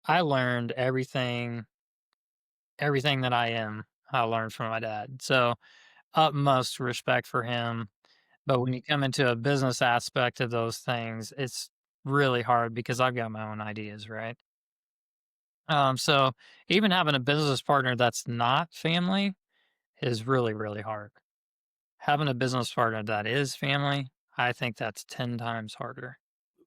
I learned everything that I am, I learned from my dad. So utmost respect for him. But when you come into a business aspect of those things, it's really hard because I've got my own ideas, right? So even having a business partner that's not family is really, really hard. Having a business partner that is family, I think that's 10 times harder.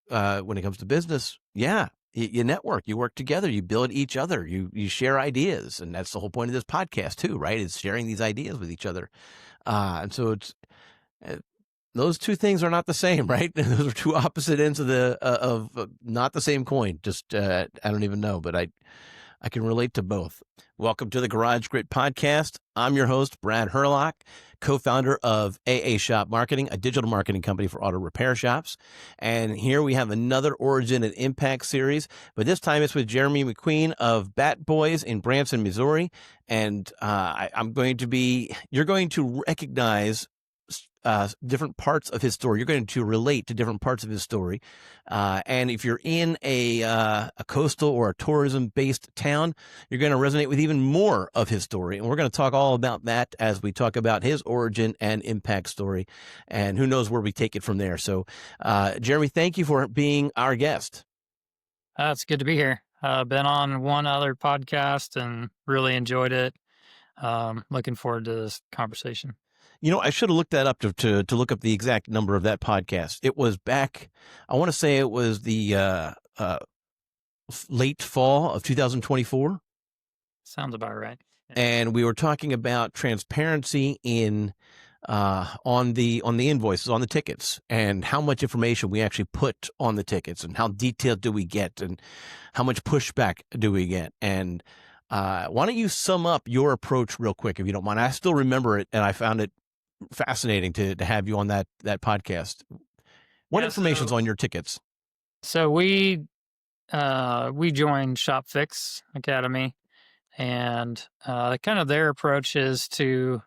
When it comes to business, yeah, you network, you work together, you build each other, you share ideas, and that's the whole point of this podcast too, right? Is sharing these ideas with each other. And so it's uh, those two things are not the same, right? Those are two opposite ends of not the same coin. Just I don't even know, but I can relate to both. Welcome to the Garage Grit Podcast. I'm your host, Brad Herlock, co-founder of AA Shop Marketing, a digital marketing company for auto repair shops. And here we have another Origin and Impact series, but this time it's with Jeremy McQueen of Bat Boys in Branson, Missouri. And you're going to recognize different parts of his story. You're going to relate to different parts of his story. And if you're in a coastal or a tourism based town, you're going to resonate with even more of his story. And we're going to talk all about that as we talk about his origin and impact story. And who knows where we take it from there. So, Jeremy, thank you for being our guest. It's good to be here. Been on one other podcast and really enjoyed it. Looking forward to this conversation. You know, I should have looked that up to look up the exact number of that podcast. It was back, I want to say it was the late fall of 2024. Sounds about right. Yeah. And we were talking about transparency in on the invoices, on the tickets, and how much information we actually put on the tickets, and how detailed do we get, and how much pushback do we get. And why don't you sum up your approach real quick, if you don't mind? I still remember it, and I found it fascinating to have you on that podcast. What Yeah, information's on your tickets? So we joined Shop Fix Academy, and kind of their approach is to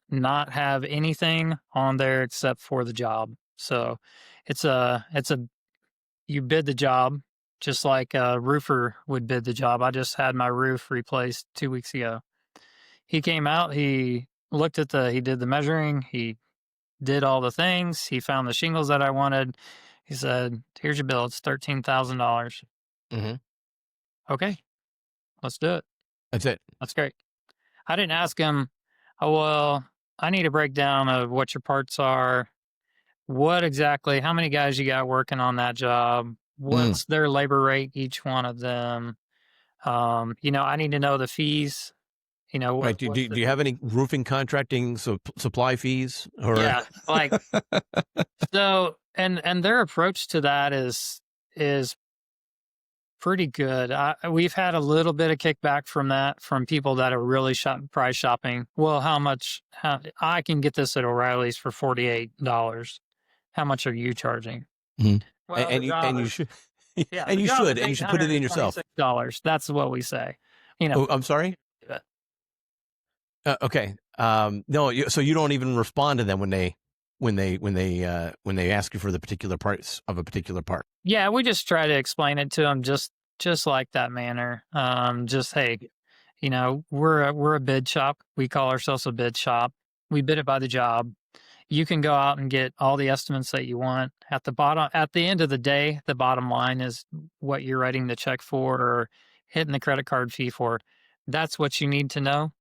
not have anything on there except for the job. So it's a you bid the job just like a roofer would bid the job. I just had my roof replaced 2 weeks ago. He came out, he he did the measuring, he did all the things, he found the shingles that I wanted. He said, "Here's your bill, it's $13,000. Mm-hmm. Okay, let's do it." That's it. That's great. I didn't ask him, "Oh, well, I need a breakdown of what your parts are. What exactly, how many guys you got working on that job? What's their labor rate, each one of them? I need to know the fees. Right. What's Do the you have any roofing contracting supply fees or? Yeah, like so, and their approach to that is pretty good. We've had a little bit of kickback from that from people that are really price shopping. Well, I can get this at O'Reilly's for $48. How much are you charging? Mhm. Well, the job And you is should, yeah, and the you job should, is and you should put it in yourself. $826. That's what we say. You know, Oh, I'm sorry. uh, Okay. No, so you don't even respond to them when they ask you for the particular parts of a particular part. yeah, we just try to explain it to them just like that manner. Just hey, we're a bid shop. We call ourselves a bid shop. We bid it by the job. You can go out and get all the estimates that you want. At the end of the day, the bottom line is what you're writing the check for or hitting the credit card fee for. That's what you need to know.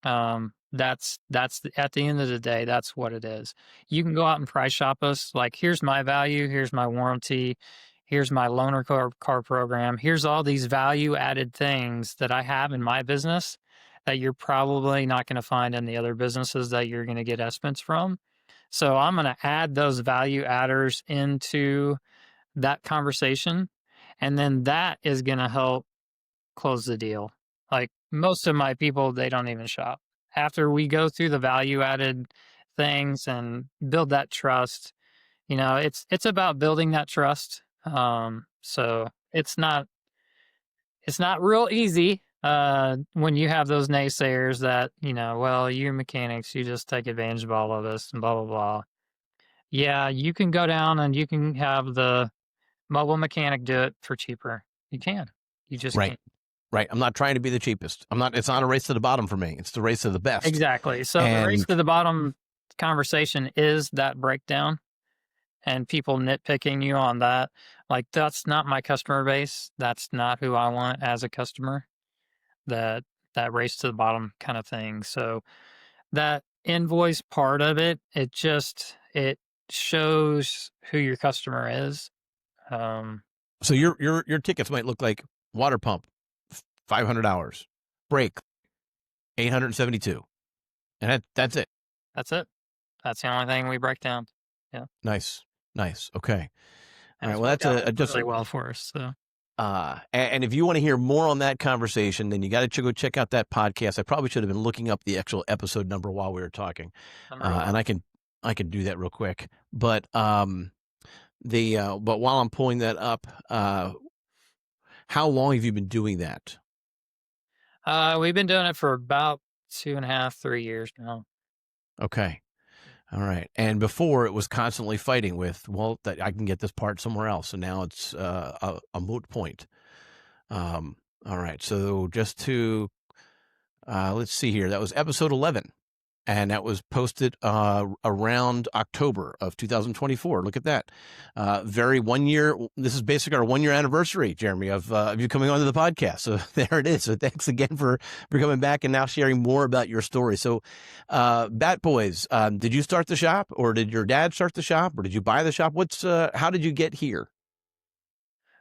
At the end of the day, that's what it is. You can go out and price shop us. Like, here's my value, here's my warranty, here's my loaner car program, here's all these value added things that I have in my business that you're probably not going to find in the other businesses that you're going to get estimates from. So I'm going to add those value adders into that conversation, and then that is going to help close the deal. Like, most of my people, they don't even shop. After we go through the value added things and build that trust, it's about building that trust. So it's not real easy when you have those naysayers that, well, you mechanics, you just take advantage of all of this and blah, blah, blah. Yeah, you can go down and you can have the mobile mechanic do it for cheaper. You can. You just Right. can't. Right. I'm not trying to be the cheapest. It's not a race to the bottom for me. It's the race to the best. Exactly. So the race And to the bottom conversation is that breakdown, and people nitpicking you on that. Like, that's not my customer base. That's not who I want as a customer. That that race to the bottom kind of thing. So that invoice part of it, it shows who your customer is. so your tickets might look like water pump, $500, brake, 872. And that's it. That's it. That's the only thing we break down. Yeah. Nice. Okay. All And right. it's Well, worked that's out just really well for us. So and if you want to hear more on that conversation, then you got to go check out that podcast. I probably should have been looking up the actual episode number while we were talking, and I can do that real quick. But but while I'm pulling that up, how long have you been doing that? we've been doing it for about 2.5, 3 years now. Okay. All right. And before it was constantly fighting with, well, that I can get this part somewhere else. And now it's a moot point. All right. So just to, let's see here. That was episode 11. And that was posted around October of 2024. Look at that. Very 1 year. This is basically our 1 year anniversary, Jeremy, of you coming onto the podcast. So there it is. So thanks again for coming back and now sharing more about your story. So Bat Boys, did you start the shop, or did your dad start the shop, or did you buy the shop? How did you get here?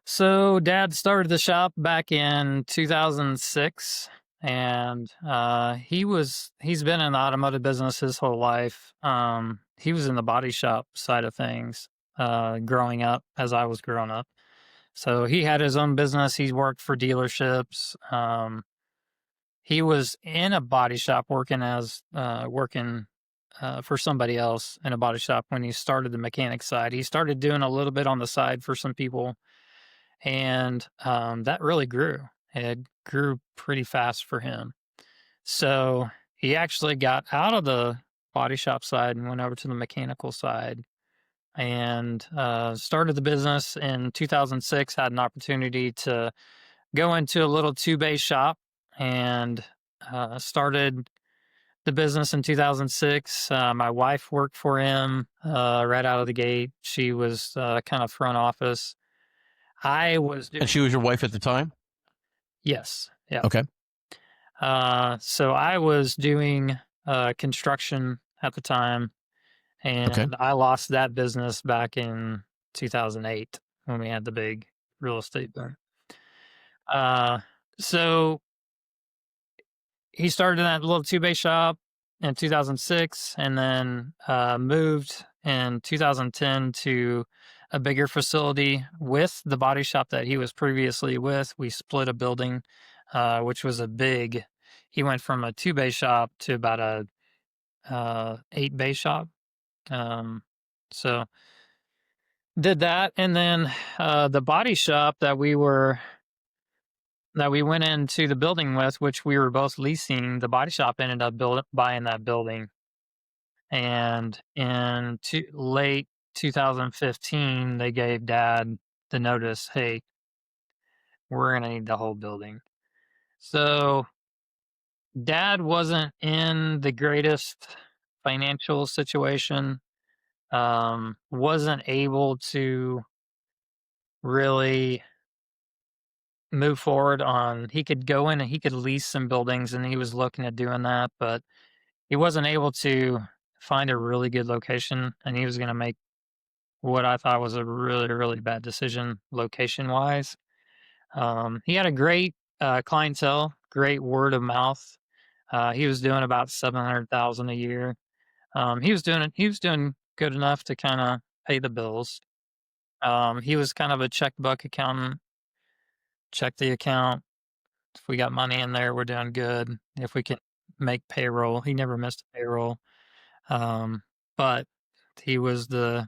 So Dad started the shop back in 2006. And he's been in the automotive business his whole life. He was in the body shop side of things growing up, as I was growing up. So he had his own business. He worked for dealerships. He was in a body shop working for somebody else in a body shop when he started the mechanic side. He started doing a little bit on the side for some people, and that really grew. It grew pretty fast for him. So he actually got out of the body shop side and went over to the mechanical side, and started the business in 2006. Had an opportunity to go into a little 2-bay shop, and started the business in 2006. My wife worked for him right out of the gate. She was kind of front office. And she was your wife at the time? Yes. Yeah. Okay. So I was doing construction at the time, and I lost that business back in 2008 when we had the big real estate boom. So he started in that little 2-bay shop in 2006, and then moved in 2010 to a bigger facility with the body shop that he was previously with. We split a building, which was he went from a 2-bay shop to about a 8-bay shop. So did that, and then the body shop that we went into the building with, which we were both leasing, the body shop ended up buying that building. And in late 2015, they gave Dad the notice, hey, we're going to need the whole building. So Dad wasn't in the greatest financial situation, wasn't able to really move forward he could go in and he could lease some buildings, and he was looking at doing that, but he wasn't able to find a really good location, and he was going to make what I thought was a really, really bad decision location wise. He had a great clientele, great word of mouth. He was doing about 700,000 a year. He was doing good enough to kind of pay the bills. He was kind of a checkbook accountant. Check the account. If we got money in there, we're doing good. If we can make payroll, he never missed a payroll. But he was the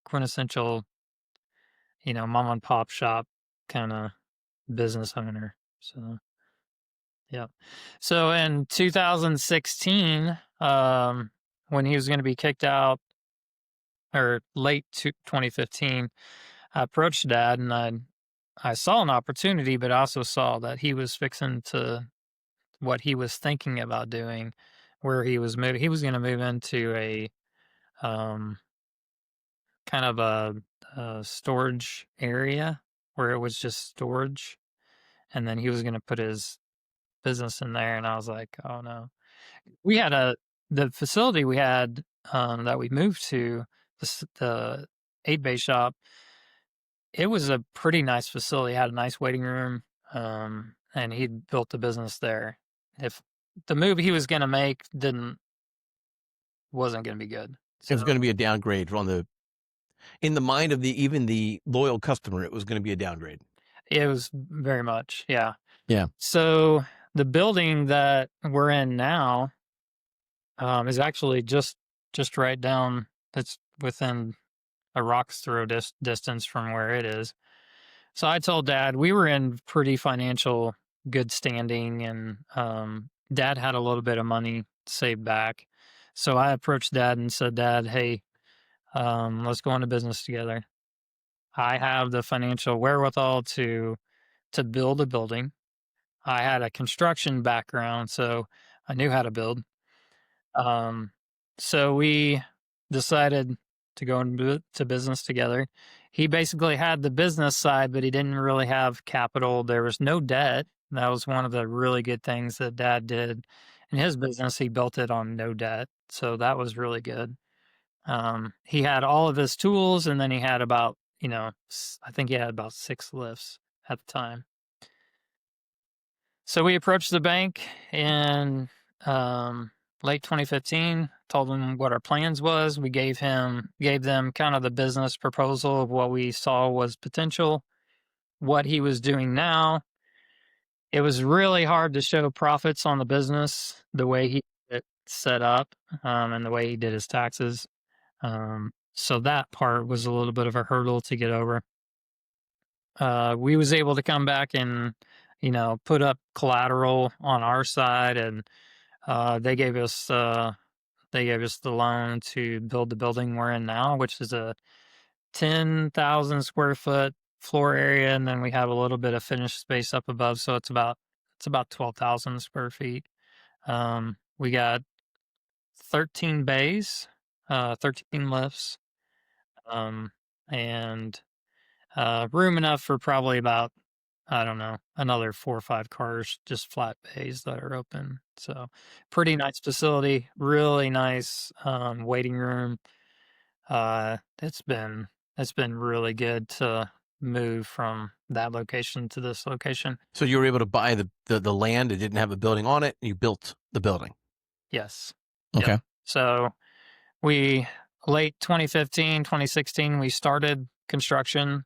quintessential, mom and pop shop kind of business owner. So, yeah. So in 2016, when he was going to be kicked out, or late 2015, I approached Dad, and I saw an opportunity, but I also saw that he was fixing to what he was thinking about doing, where he was moving. He was going to move into a um, kind of a storage area where it was just storage, and then he was going to put his business in there. And I was like, oh no. We had the facility we had that we moved to, the 8-bay shop. It was a pretty nice facility. It had a nice waiting room, and he'd built a business there. If the move he was going to make wasn't going to be good, It was so going to be a downgrade in the mind of even the loyal customer. It was going to be a downgrade. it was very much, yeah. Yeah. So the building that we're in now is actually just right down. It's within a rock's throw distance from where it is. So I told Dad we were in pretty financial good standing, and Dad had a little bit of money saved back. So I approached Dad and said, Dad, hey, let's go into business together. I have the financial wherewithal to build a building. I had a construction background, so I knew how to build. So we decided to go into business together. He basically had the business side, but he didn't really have capital. There was no debt. That was one of the really good things that Dad did in his business. He built it on no debt, so that was really good. He had all of his tools, and then he had about, I think he had about 6 lifts at the time. So we approached the bank in late 2015, told them what our plans was. We gave them kind of the business proposal of what we saw was potential, what he was doing now. It was really hard to show profits on the business the way he had it set up, and the way he did his taxes. So that part was a little bit of a hurdle to get over. We was able to come back and, put up collateral on our side, and they gave us the loan to build the building we're in now, which is a 10,000 square foot floor area, and then we have a little bit of finished space up above, so it's about 12,000 square feet. We got 13 bays, 13 lifts, and room enough for probably about, I don't know, another 4 or 5 cars, just flat bays that are open. So pretty nice facility, really nice waiting room. It's been really good to move from that location to this location. So you were able to buy the land. It didn't have a building on it. You built the building. Yes. Okay. Yep. So late 2015, 2016, we started construction.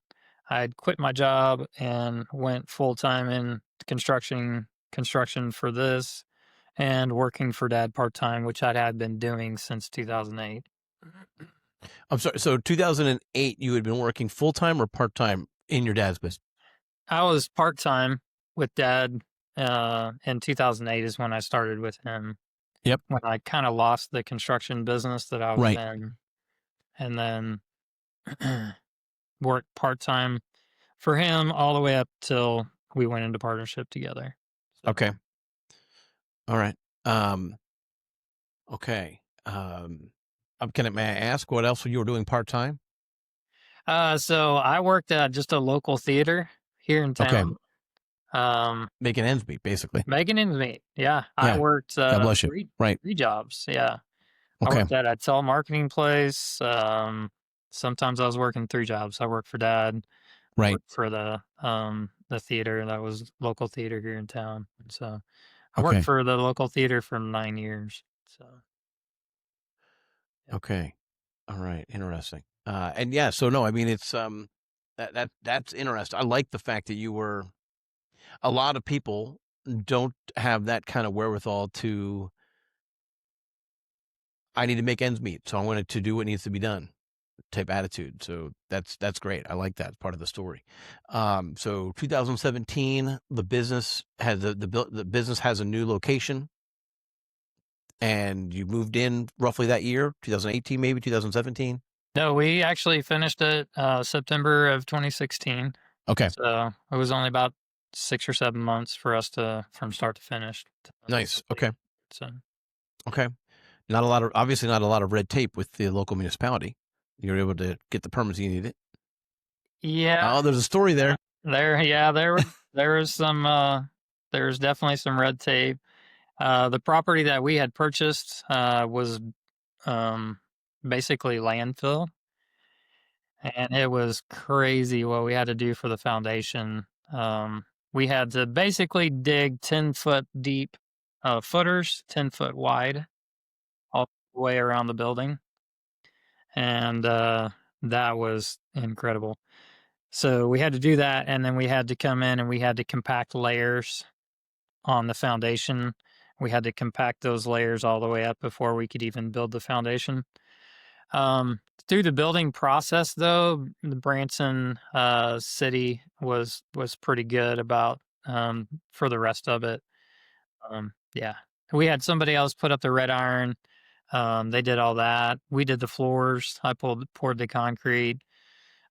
I'd quit my job and went full time in construction for this, and working for Dad part time, which I had been doing since 2008. I'm sorry. So 2008, you had been working full time or part time in your dad's business? I was part time with Dad. In 2008 is when I started with him. Yep. When I kind of lost the construction business that I was Right. in, and then worked part time for him all the way up till we went into partnership together. So. Okay. All right. Okay. May I ask what else you were doing part time? So I worked at just a local theater here in town. Okay. Making ends meet, basically. Making ends meet. Yeah. I worked God bless you. three jobs. Yeah. Okay. I worked at a telemarketing place. Sometimes I was working 3 jobs. I worked for Dad. Right. Worked for the theater that was local theater here in town. So I worked for the local theater for 9 years. So. Yeah. Okay. All right. Interesting. And yeah, so no, I mean, it's, that's interesting. I like the fact that a lot of people don't have that kind of wherewithal to, I need to make ends meet, so I wanted to do what needs to be done type attitude. So that's great. I like that part of the story. So 2017, the business has the business has a new location, and you moved in roughly that year, 2018, maybe 2017. No, we actually finished it September of 2016. Okay. So it was only about 6 or 7 months for us from start to finish to Nice. complete. Okay. So Okay. Obviously not a lot of red tape with the local municipality. You're able to get the permits you needed. yeah, Oh, there's a story there. there was some there's definitely some red tape. The property that we had purchased was um, basically landfill, and it was crazy what we had to do for the foundation. We had to basically dig 10-foot deep footers, 10-foot wide, all the way around the building, and that was incredible. So we had to do that, and then we had to come in and we had to compact layers on the foundation. We had to compact those layers all the way up before we could even build the foundation. Through the building process, though, the Branson city was pretty good about for the rest of it. Yeah, we had somebody else put up the red iron. They did all that. We did the floors. I poured the concrete.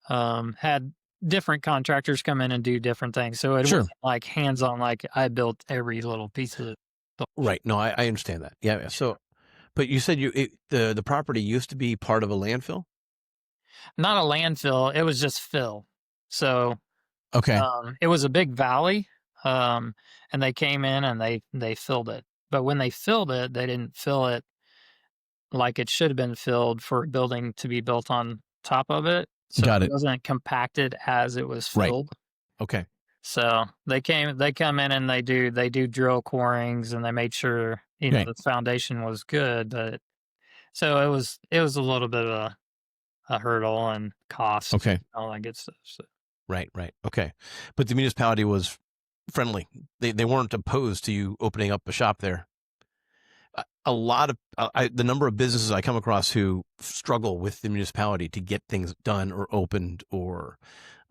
Had different contractors come in and do different things, so it Sure. wasn't like hands on. Like I built every little piece of the Right. No, I understand that. Yeah. So, but you said the property used to be part of a landfill. not a landfill. It was just fill. So Okay. it was a big valley, and they came in and they filled it. But when they filled it, they didn't fill it like it should have been filled for a building to be built on top of it. So it Got it. wasn't compacted as it was Right. filled. Okay. So they come in and they do drill corings and they made sure Okay. the foundation was good. But so it was a little bit of a hurdle and cost, Okay. all that good stuff. So. Right. Right. Okay. But the municipality was friendly. They weren't opposed to you opening up a shop there. A lot of the number of businesses I come across who struggle with the municipality to get things done or opened or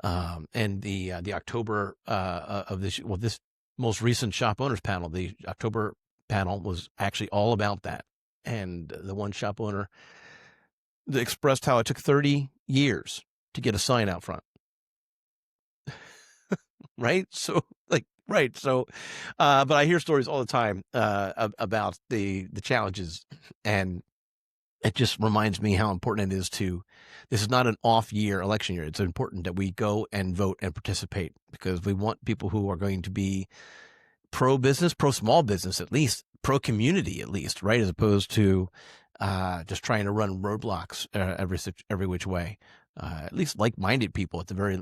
and the October of this most recent shop owners panel, the October panel was actually all about that. And the one shop owner that expressed how it took 30 years to get a sign out front. Right. So like, right. So, but I hear stories all the time, about the challenges, and it just reminds me how important it is this is not an off year, election year. It's important that we go and vote and participate because we want people who are going to be pro business, pro small business, at least pro community, at least, right? As opposed to, just trying to run roadblocks, every which way. At least like-minded people at the very,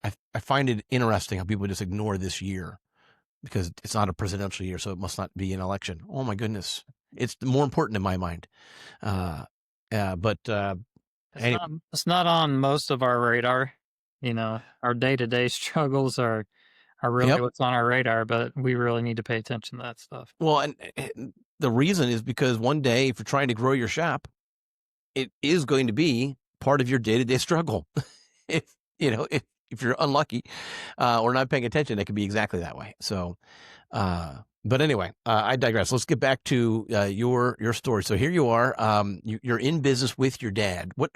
I find it interesting how people just ignore this year because it's not a presidential year, so it must not be an election. Oh my goodness. It's more important in my mind. But anyway, It's not on most of our radar. Our day-to-day struggles are really yep. what's on our radar, but we really need to pay attention to that stuff. Well, and the reason is because one day, if you're trying to grow your shop, it is going to be part of your day-to-day struggle. if if you're unlucky, or not paying attention, it can be exactly that way. So, but anyway, I digress. Let's get back to your story. So here you are. You're in business with your dad. What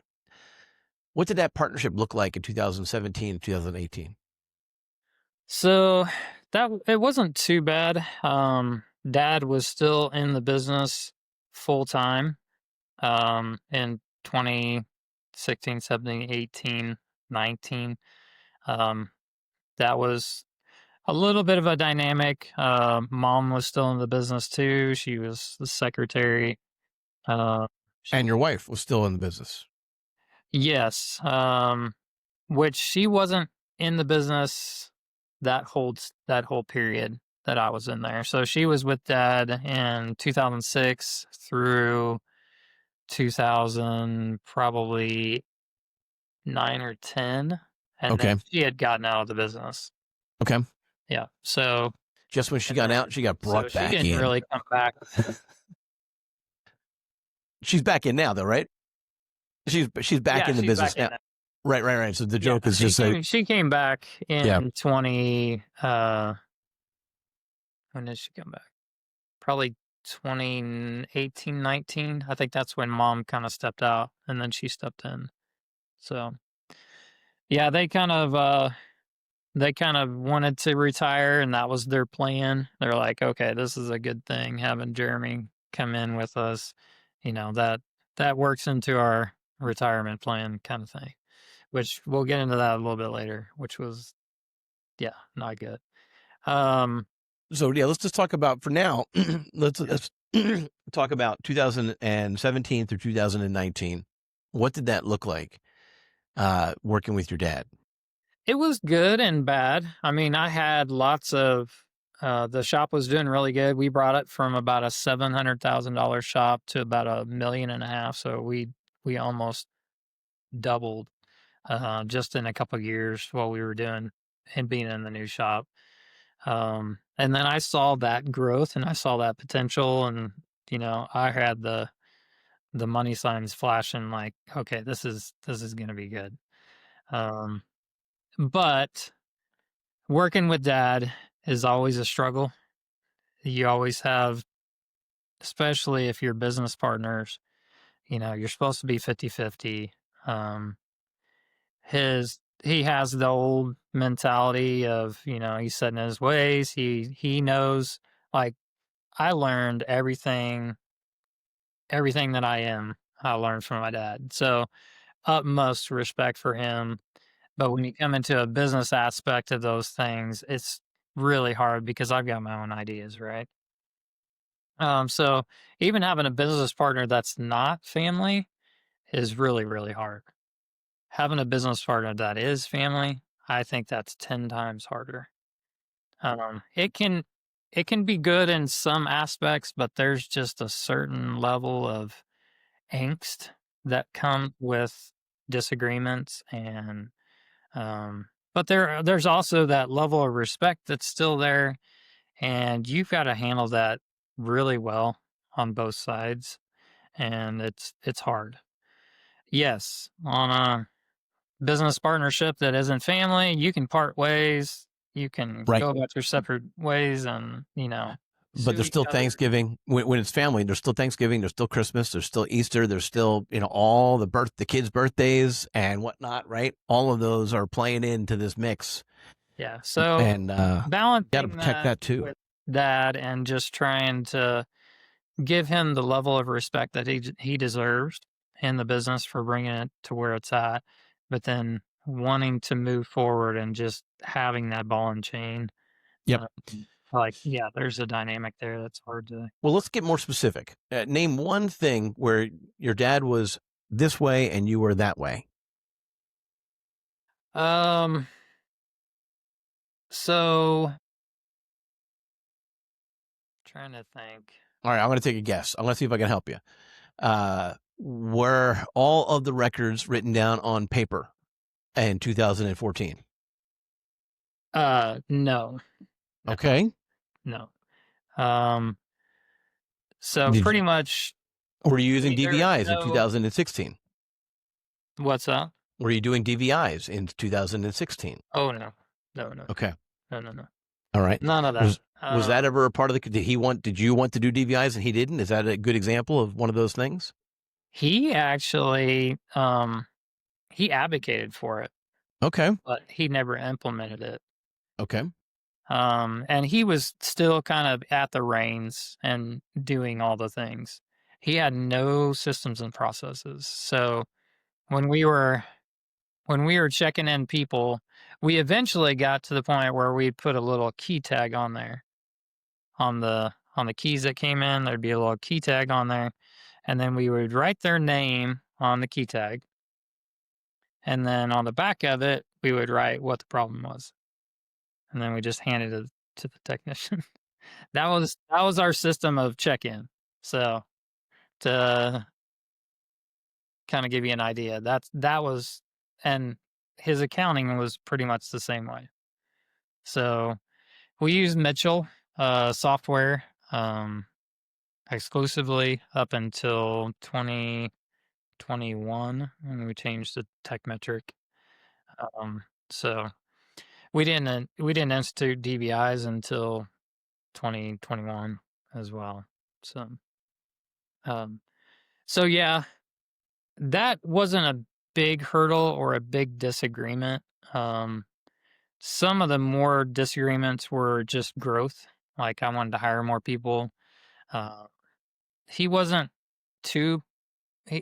did that partnership look like in 2017, 2018? So that it wasn't too bad. Dad was still in the business full time. In 2016, 17, 18, 19. Um, that was a little bit of a dynamic. Mom was still in the business too. She was the secretary. Uh, And your wife was still in the business. yes. Which she wasn't in the business that whole period that I was in there. So she was with Dad in 2006 through 2000, probably 9 or 10, and then Okay. she had gotten out of the business. Okay. Yeah. So Just when she and got then out, she got so brought she back didn't in. really come back. She's back in now, though, right? She's back Yeah, in the she's business back in now. now. Right. So the Yeah, joke is just she came back yeah. in 20 when did she come back? Probably 2018, 19. I think that's when Mom kind of stepped out and then she stepped in. So, Yeah, they kind of wanted to retire, and that was their plan. They're like, okay, this is a good thing having Jeremy come in with us. That works into our retirement plan kind of thing, which we'll get into that a little bit later, which was, yeah, not good. So yeah, let's just talk about for now. let's Yeah. let's talk about 2017 through 2019. What did that look like? Working with your dad. It was good and bad. I mean, I had lots of the shop was doing really good. We brought it from about a $700,000 shop to about $1.5 million. So we almost doubled just in a couple of years while we were doing and being in the new shop. And then I saw that growth and I saw that potential, and I had the money signs flashing like, okay, this is gonna be good. Um, but working with dad is always a struggle. You always have, especially if you're business partners, you're supposed to be 50-50. Um, he has the old mentality of, he's set in his ways. He knows, like, I learned everything that I learned from my dad. So utmost respect for him. But when you come into a business aspect of those things, it's really hard because I've got my own ideas, right? So even having a business partner that's not family is really, really hard. Having a business partner that is family, I think that's 10 times harder. It can be good in some aspects, but there's just a certain level of angst that come with disagreements, and but there's also that level of respect that's still there, and you've got to handle that really well on both sides, and it's hard. Yes, on a business partnership that isn't family, you can part ways, you can Right. go about your separate ways, and But sue there's each still other. Thanksgiving when it's family. There's still Thanksgiving. There's still Christmas. There's still Easter. There's still all the kids' birthdays and whatnot. Right, all of those are playing into this mix, Yeah, so and got to balancing protect that that too. with that and just trying to give him the level of respect that he deserves in the business for bringing it to where it's at, but then wanting to move forward and just having that ball and chain. Yep. Uh, like, yeah, there's a dynamic there that's hard to. Well, let's get more specific. Name one thing where your dad was this way and you were that way. Um. So trying to think. All right, I'm going to take a guess. I'm going to see if I can help you. Were all of the records written down on paper in 2014? No. No. Okay. No. Um. So Did pretty you, much, were you using there was DVIs in no. 2016? What's that? Were you doing DVIs in 2016? Oh no. No. No. Okay. No. No. No. All right. None of that. Was that ever a part of the? Did you want to do DVIs and he didn't? Is that a good example of one of those things? He actually, he advocated for it, Okay. but he never implemented it. Okay. And he was still kind of at the reins and doing all the things. He had no systems and processes. So when we were checking in people, we eventually got to the point where we put a little key tag on there on the keys that came in. There'd be a little key tag on there, and then we would write their name on the key tag, and then on the back of it, we would write what the problem was, and then we just handed it to the technician. That was our system of check-in. So to kind of give you an idea, that was, and his accounting was pretty much the same way. So we used Mitchell software exclusively up until 2021, and we changed to tech metric. So we didn't institute DBIs until 2021 as well. So um, so yeah, that wasn't big hurdle or a big disagreement. Um, some of the more disagreements were just growth. Like I wanted to hire more people. Uh, he wasn't too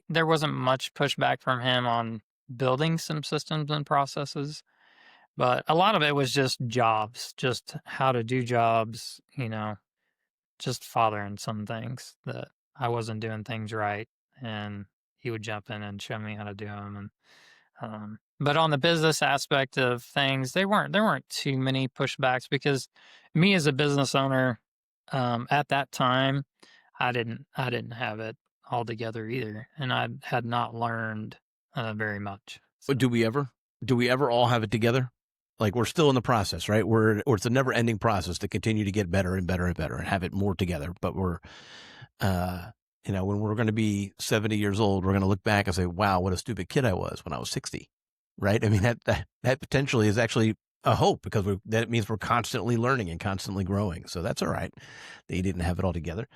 there wasn't much pushback from him on building some systems and processes, but a lot of it was just jobs, just how to do jobs, just fathering some things that I wasn't doing things right, and he would jump in and show me how to do them. And but on the business aspect of things, there weren't too many pushbacks because me as a business owner, at that time, I didn't have it all together either, and I had not learned very much. So. Do we ever? Do we ever all have it together? Like we're still in the process, right? Or it's a never ending process to continue to get better and better and better and have it more together. But we're, when we're going to be 70 years old, we're going to look back and say, wow, what a stupid kid I was when I was 60. Right. I mean, that potentially is actually a hope because that means we're constantly learning and constantly growing. So that's all right that you didn't have it all together.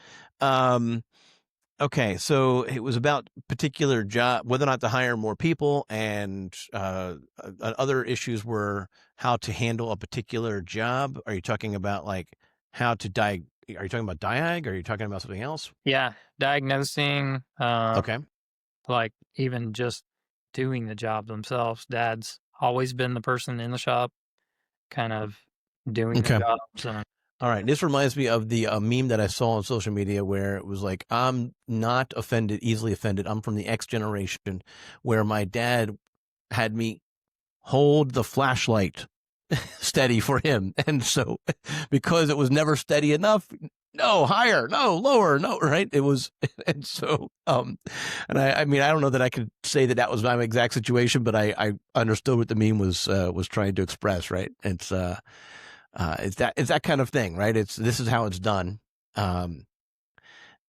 Okay, so it was about particular job, whether or not to hire more people, and other issues were how to handle a particular job. Are you talking about like how to diag? Are you talking about diag? Or are you talking about something else? Yeah, diagnosing, Okay, like even just doing the job themselves. Dad's always been the person in the shop, kind of doing the okay, jobs. And all right. This reminds me of the meme that I saw on social media where it was like, "I'm not easily offended. I'm from the X generation, where my dad had me hold the flashlight steady for him. And so because it was never steady enough, no, higher, no, lower, no, right? It was, and so, and I mean, I don't know that I could say that was my exact situation, but I understood what the meme was trying to express, right? It's that kind of thing, right? This is how it's done. Okay.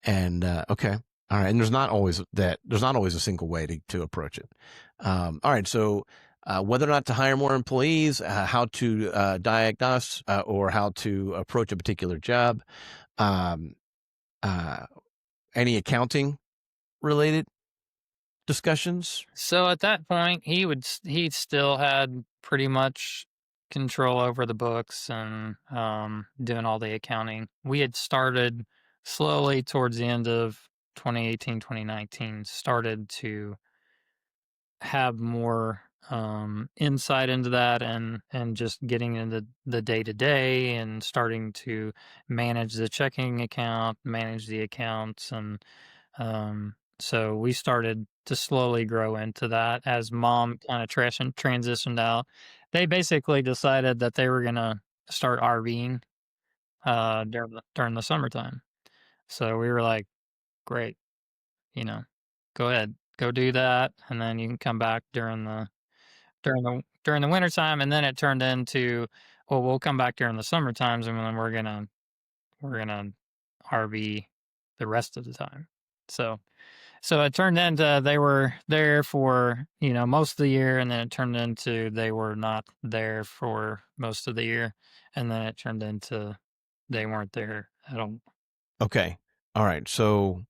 All right. And there's not always a single way to approach it. All right. So, whether or not to hire more employees, how to diagnose or how to approach a particular job, um, any accounting related discussions. so at that point, he still had pretty much control over the books and doing all the accounting. We had started slowly towards the end of 2018, 2019, started to have more insight into that and just getting into the day to day and starting to manage the checking account, manage the accounts, and so we started to slowly grow into that as mom kind of transitioned out. They basically decided that they were gonna start RVing during the summertime. So we were like, great, you know, go ahead, go do that, and then you can come back during the winter time. And then it turned into, well, we'll come back during the summer times, and then we're gonna RV the rest of the time. So it turned into they were there for most of the year, and then it turned into they were not there for most of the year, and then it turned into they weren't there at all. Okay. All right. So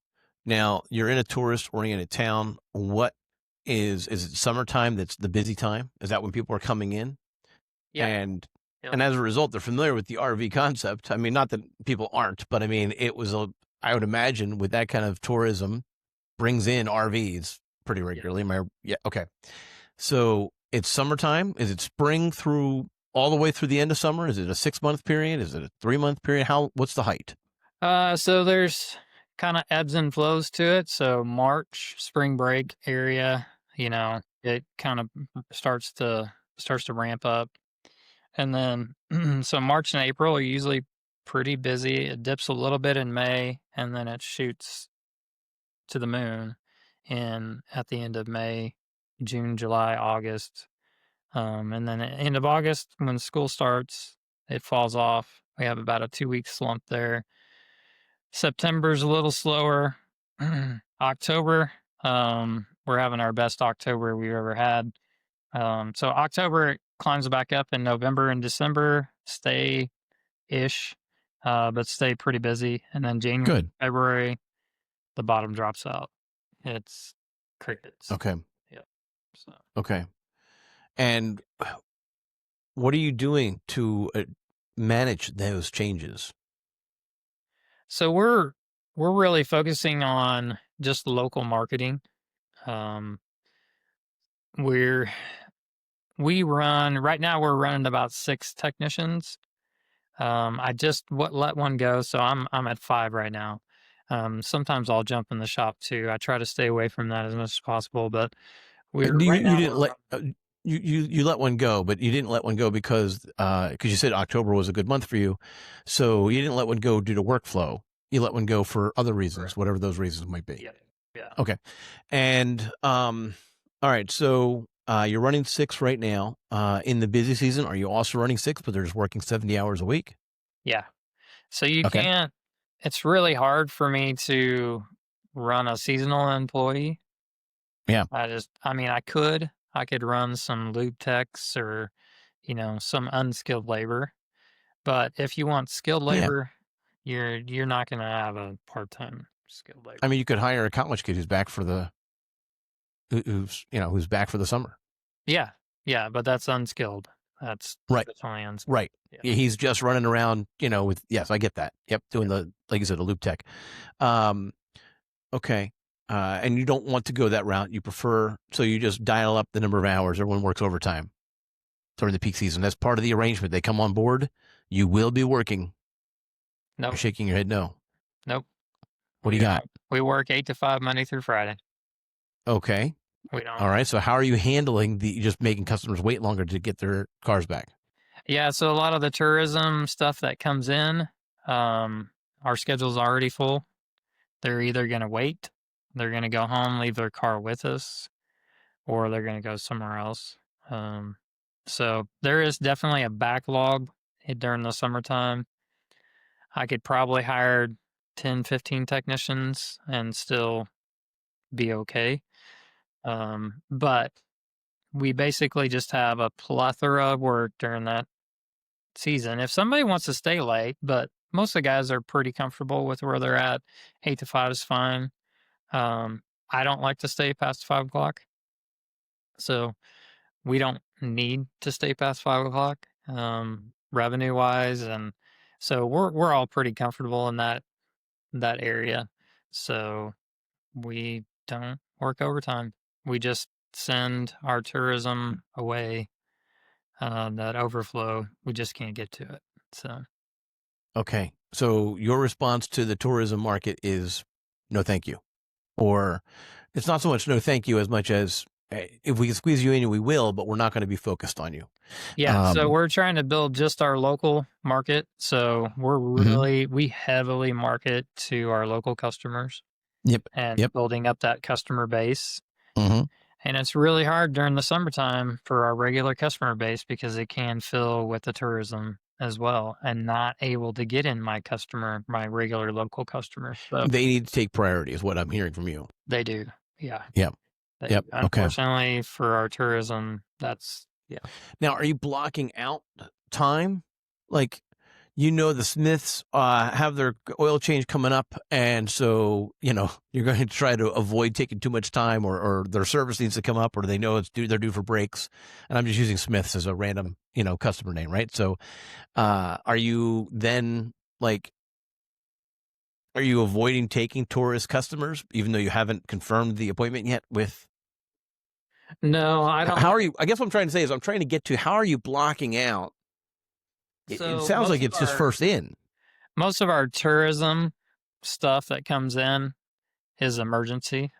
now you're in a tourist oriented town. What is it summertime? That's the busy time. Is that when people are coming in? Yeah. And Yep. and as a result, they're familiar with the RV concept. I mean, not that people aren't, but I mean, I would imagine with that kind of tourism brings in RVs pretty regularly. Yeah. Okay. So it's summertime. Is it spring through all the way through the end of summer? Is it a 6-month period? Is it a 3-month period? What's the height? So there's kind of ebbs and flows to it. So March, spring break area, it kind of starts to ramp up. And then so March and April are usually pretty busy. It dips a little bit in May, and then it shoots to the moon in at the end of May, June, July, August. And then at the end of August, when school starts, it falls off. We have about a 2-week slump there. September's a little slower. October, we're having our best October we've ever had. So October climbs back up, and November and December stay ish, but stay pretty busy. And then January, Good. February, the bottom drops out. It's crickets. Okay. Yeah. So. Okay. And what are you doing to manage those changes? So we're really focusing on just local marketing. Um, we're we run right now. We're running about 6 technicians. I just let one go, so I'm at 5 right now. Sometimes I'll jump in the shop too. I try to stay away from that as much as possible, but we're You right you now didn't we're let you let one go, but you didn't let one go because you said October was a good month for you, so you didn't let one go due to workflow. You let one go for other reasons, correct. whatever those reasons might be. Yeah, yeah, Okay. And all right, so you're running 6 right now. In the busy season, are you also running 6, but they're just working 70 hours a week? yeah. So you Okay. can't. It's really hard for me to run a seasonal employee. Yeah. I mean, I could run some lube techs or, some unskilled labor. But if you want skilled Yeah. labor, you're not going to have a part-time skilled I labor. mean, you could hire a college kid who's back for the who's back for the summer. Yeah, yeah, but that's unskilled. That's Right. definitely unskilled. Right. Yeah, Yeah, he's just running around, with yes, I get that. Yep, doing yeah. the like you said, a loop tech. Um, okay. And you don't want to go that route. You prefer so you just dial up the number of hours. Everyone works overtime during the peak season. That's part of the arrangement. They come on board. You will be working. You're Nope, shaking your head no. nope. What do you got? We work 8 to 5 Monday through Friday. Okay. We don't. All right. So how are you handling the just making customers wait longer to get their cars back? Yeah, so a lot of the tourism stuff that comes in, our schedule's already full. They're either going to wait, they're going to go home, leave their car with us, or they're going to go somewhere else. Um, so there is definitely a backlog during the summertime. I could probably hire 10, 15 technicians and still be okay. But we basically just have a plethora of work during that season. If somebody wants to stay late, but most of the guys are pretty comfortable with where they're at. 8 to 5 is fine. I don't like to stay past 5 o'clock, so we don't need to stay past 5 o'clock, revenue wise, and so we're all pretty comfortable in that area. So we don't work overtime. We just send our tourism away. That overflow, we just can't get to it. So. Okay. So your response to the tourism market is no, thank you. Or it's not so much no, thank you as much as if we can squeeze you in, we will, but we're not going to be focused on you. Yeah, so we're trying to build just our local market. So Mhm. we heavily market to our local customers Yep. and Yep. building up that customer base. Hmm. And it's really hard during the summertime for our regular customer base because it can fill with the tourism as well and not able to get in my regular local customers. So They need to take priority, is what I'm hearing from you. they do. Yeah. Yep. They do. Yep. Okay. Unfortunately for our tourism, yeah. Now, are you blocking out time? Like, the Smiths have their oil change coming up, and so you're going to try to avoid taking too much time, or their service needs to come up, or they know they're due for breaks. And I'm just using Smiths as a random customer name, right? So, are you then like? Are you avoiding taking tourist customers, even though you haven't confirmed the appointment yet with? No, I don't. How are you? I guess what I'm trying to say is I'm trying to get to how are you blocking out? It So sounds like it's just first in. most of our tourism stuff that comes in is emergency.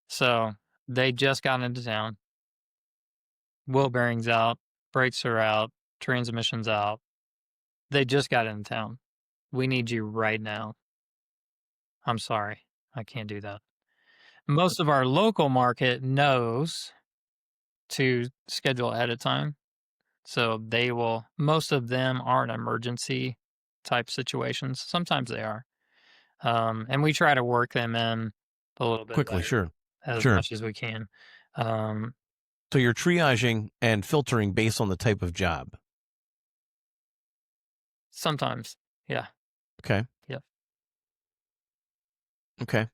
So they just got into town. Wheel bearings out, brakes are out, transmissions out. They just got into town. We need you right now. I'm sorry. I can't do that. Most of our local market knows to schedule ahead of time. So most of them aren't emergency type situations. Sometimes they are. And we try to work them in a little bit Quickly, later sure. as Sure. much as we can. Um, So you're triaging and filtering based on the type of job. Sometimes, yeah, Okay. yeah. Okay.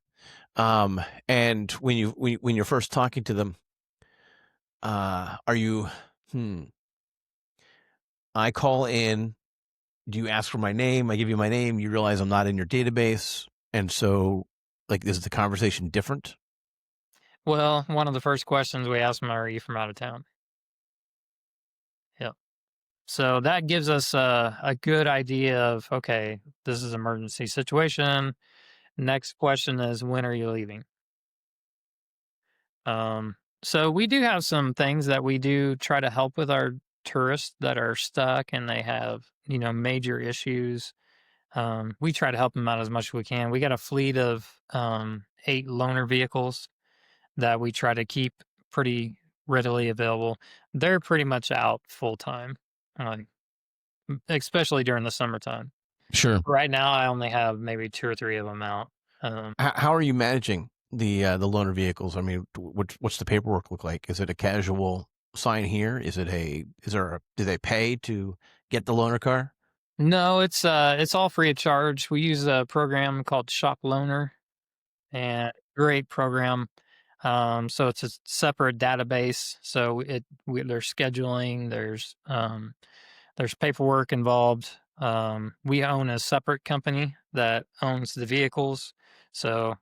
And when you're first talking to them, Are you, I call in, do you ask for my name? I give you my name. You realize I'm not in your database. And so, like, is the conversation different? Well, one of the first questions we ask them, are you from out of town? Yep. So that gives us a good idea of, okay, this is an emergency situation. Next question is, when are you leaving? So we do have some things that we do try to help with our tourists that are stuck and they have, major issues. We try to help them out as much as we can. We got a fleet of 8 loaner vehicles that we try to keep pretty readily available. They're pretty much out full time, especially during the summertime. Sure. Right now, I only have maybe 2 or 3 of them out. How are you managing the loaner vehicles? I mean, what's the paperwork look like? Is it a casual sign here? Do they pay to get the loaner car? No, it's all free of charge. We use a program called Shop Loaner, and great program. So it's a separate database. So there's scheduling, there's paperwork involved. We own a separate company that owns the vehicles, so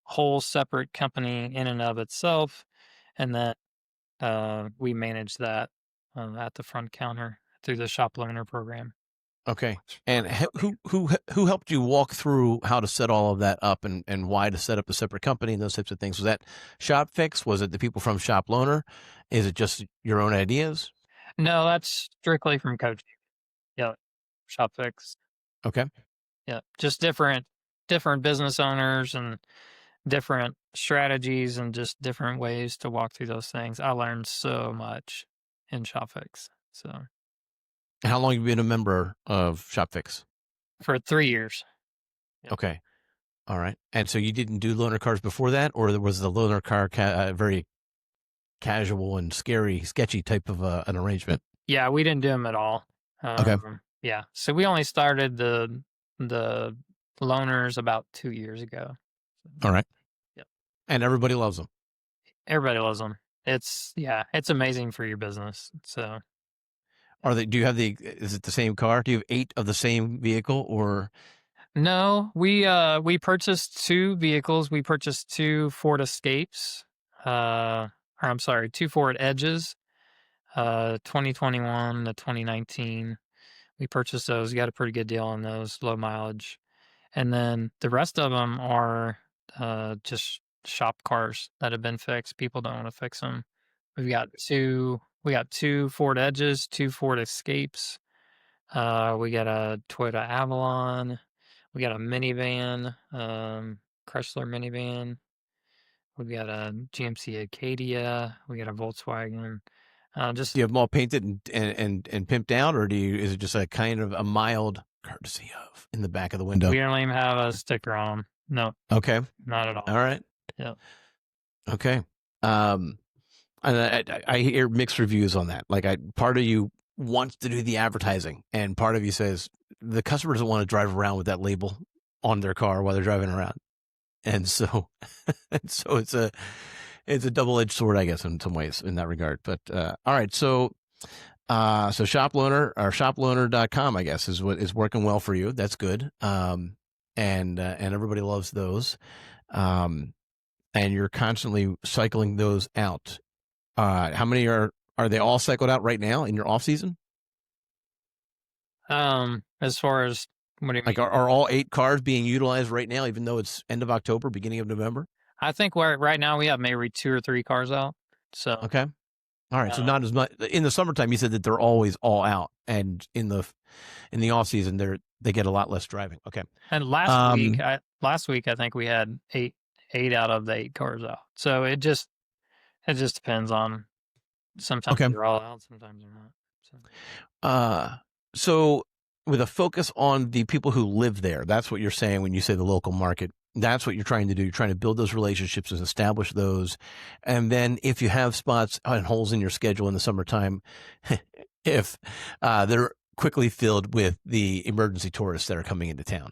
whole separate company in and of itself, and then we manage that at the front counter through the Shop Loaner program. Okay. And who helped you walk through how to set all of that up and why to set up a separate company and those types of things? Was that Shop Fix? Was it the people from Shop Loaner? Is it just your own ideas? No, that's strictly from coaching. Yeah, Shop Fix. Okay. Yeah, just different business owners and different strategies and just different ways to walk through those things. I learned so much in Shop Fix. So How long have you been a member of Shop Fix? for 3 years. Yep. Okay. All right. And so you didn't do loaner cars before that, or was the loaner car very casual and sketchy type of an arrangement? Yeah, we didn't do them at all. Okay. Yeah, so we only started the loaners about 2 years ago. All right. Yep. And everybody loves them. Everybody loves them. It's amazing for your business. So Do you have is it the same car? Do you have 8 of the same vehicle or? no, we purchased 2 vehicles. We purchased 2 Ford Escapes. Or I'm sorry, 2 Ford Edges. 2021 to 2019. We purchased those. Got a pretty good deal on those, low mileage. And then the rest of them are just shop cars that have been fixed. People don't want to fix them. We got two Ford Edges, 2 Ford Escapes. We got a Toyota Avalon. We got a minivan, Chrysler minivan. We got a GMC Acadia. We got a Volkswagen. Do you have them all painted and pimped out, or is it just a kind of a mild courtesy of in the back of the window? We don't even have a sticker on them. No. Okay. Not at all. All right. Yeah. Okay. And I hear mixed reviews on that. Like part of you wants to do the advertising, and part of you says the customer doesn't want to drive around with that label on their car while they're driving around, and so it's a double-edged sword, I guess, in some ways in that regard. But all right, so Shop Loaner or shoploaner.com, I guess, is what is working well for you. That's good. And everybody loves those. And you're constantly cycling those out. How many are they all cycled out right now in your off season? As far as what do you mean? Like are all 8 cars being utilized right now, even though it's end of October, beginning of November? I think right now we have maybe 2 or 3 cars out. So okay. All right. So not as much in the summertime. You said that they're always all out, and in the off season they get a lot less driving. Okay. And last week I think we had 8 out of the 8 cars out. So it just depends on. Sometimes they're all out, sometimes they're not. So with a focus on the people who live there, that's what you're saying when you say the local market. That's what you're trying to do. You're trying to build those relationships and establish those. And then if you have spots and holes in your schedule in the summertime, if they're quickly filled with the emergency tourists that are coming into town.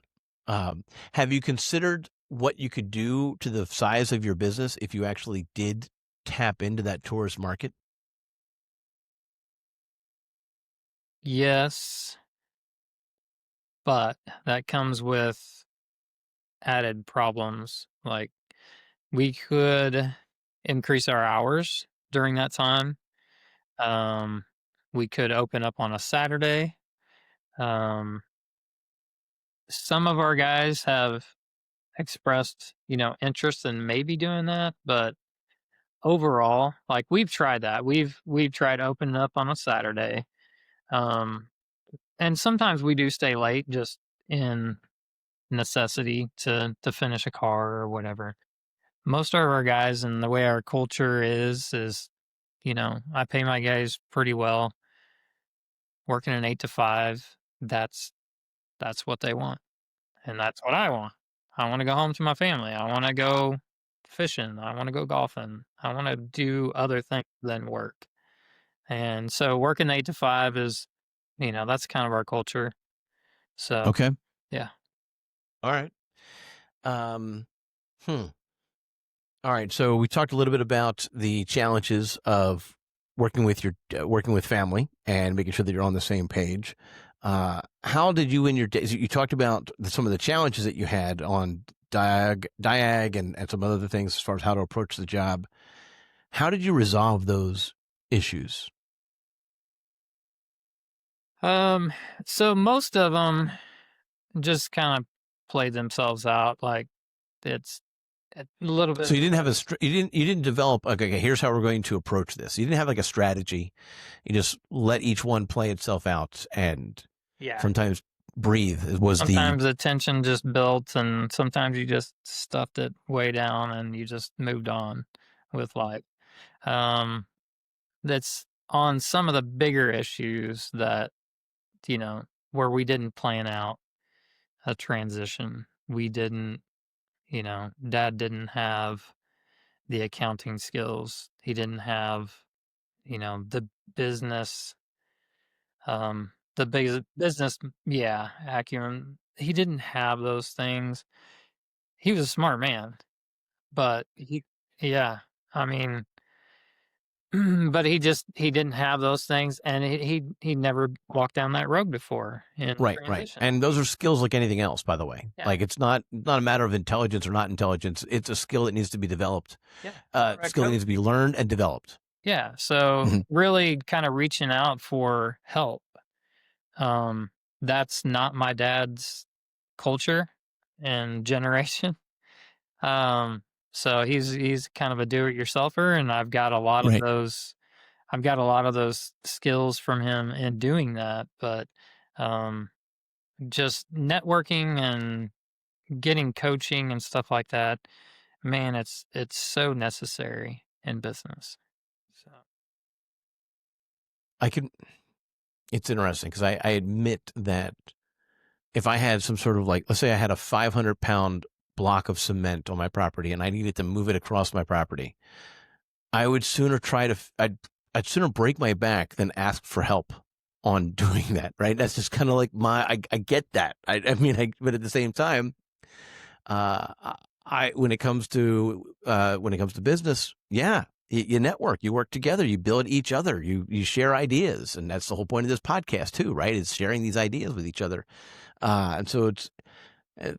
Have you considered what you could do to the size of your business if you actually did tap into that tourist market? Yes, but that comes with added problems. Like we could increase our hours during that time. Um, we could open up on a Saturday. Um, some of our guys have expressed, interest in maybe doing that, but overall, like we've tried that. We've tried opening up on a Saturday. Um, and sometimes we do stay late just in necessity to finish a car or whatever. Most of our guys and the way our culture is, I pay my guys pretty well. Working an 8 to 5, that's what they want. And that's what I want. I want to go home to my family. I want to go fishing. I want to go golfing. I want to do other things than work. And so working 8 to 5 is, that's kind of our culture. So, Okay. yeah. All right. Um, hmm. All right. So we talked a little bit about the challenges of working with family and making sure that you're on the same page. How did you in your days? You talked about some of the challenges that you had on diag and some other things as far as how to approach the job. How did you resolve those issues? Um, so most of them just kind of played themselves out. Like it's a little bit. So you didn't have you didn't develop okay, here's how we're going to approach this. You didn't have like a strategy. You just let each one play itself out and Yeah. sometimes breathe was Sometimes the tension just built, and sometimes you just stuffed it way down, and you just moved on with life. Um, that's on some of the bigger issues that where we didn't plan out a transition. We didn't, Dad didn't have the accounting skills. He didn't have, the business, the big business, yeah, acumen. He didn't have those things. He was a smart man, but yeah, I mean, but he didn't have those things, and he never walked down that road before in right. transition. And those are skills like anything else, by the way. Yeah. Like it's not a matter of intelligence or not intelligence. It's a skill that needs to be developed. Yeah. Skill that needs to be learned and developed. Yeah. So Mhm. really kind of reaching out for help. Um, that's not my dad's culture and generation. Um, so he's kind of a do-it-yourselfer, and Right. I've got a lot of those skills from him in doing that. But um, just networking and getting coaching and stuff like that, man, it's so necessary in business. So I can it's interesting because I admit that if I had some sort of like, let's say I had a 500-pound block of cement on my property and I needed to move it across my property, I would sooner I'd sooner break my back than ask for help on doing that. Right. That's just kind of like I get that. I mean, but at the same time, uh, when it comes to business, yeah, you network, you work together, you build each other, you share ideas. And that's the whole point of this podcast too, right? Is sharing these ideas with each other. And so uh,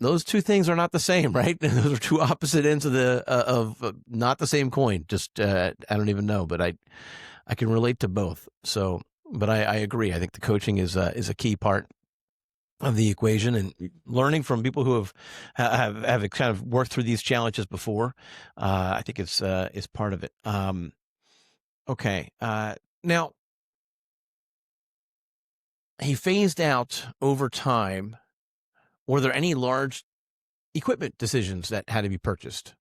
those two things are not the same, right? Those are two opposite ends of not the same coin. Just I don't even know, but I can relate to both. So, but I agree. I think the coaching is a key part of the equation, and learning from people who have kind of worked through these challenges before. I think it's part of it. Okay. Now he phased out over time. Were there any large equipment decisions that had to be purchased?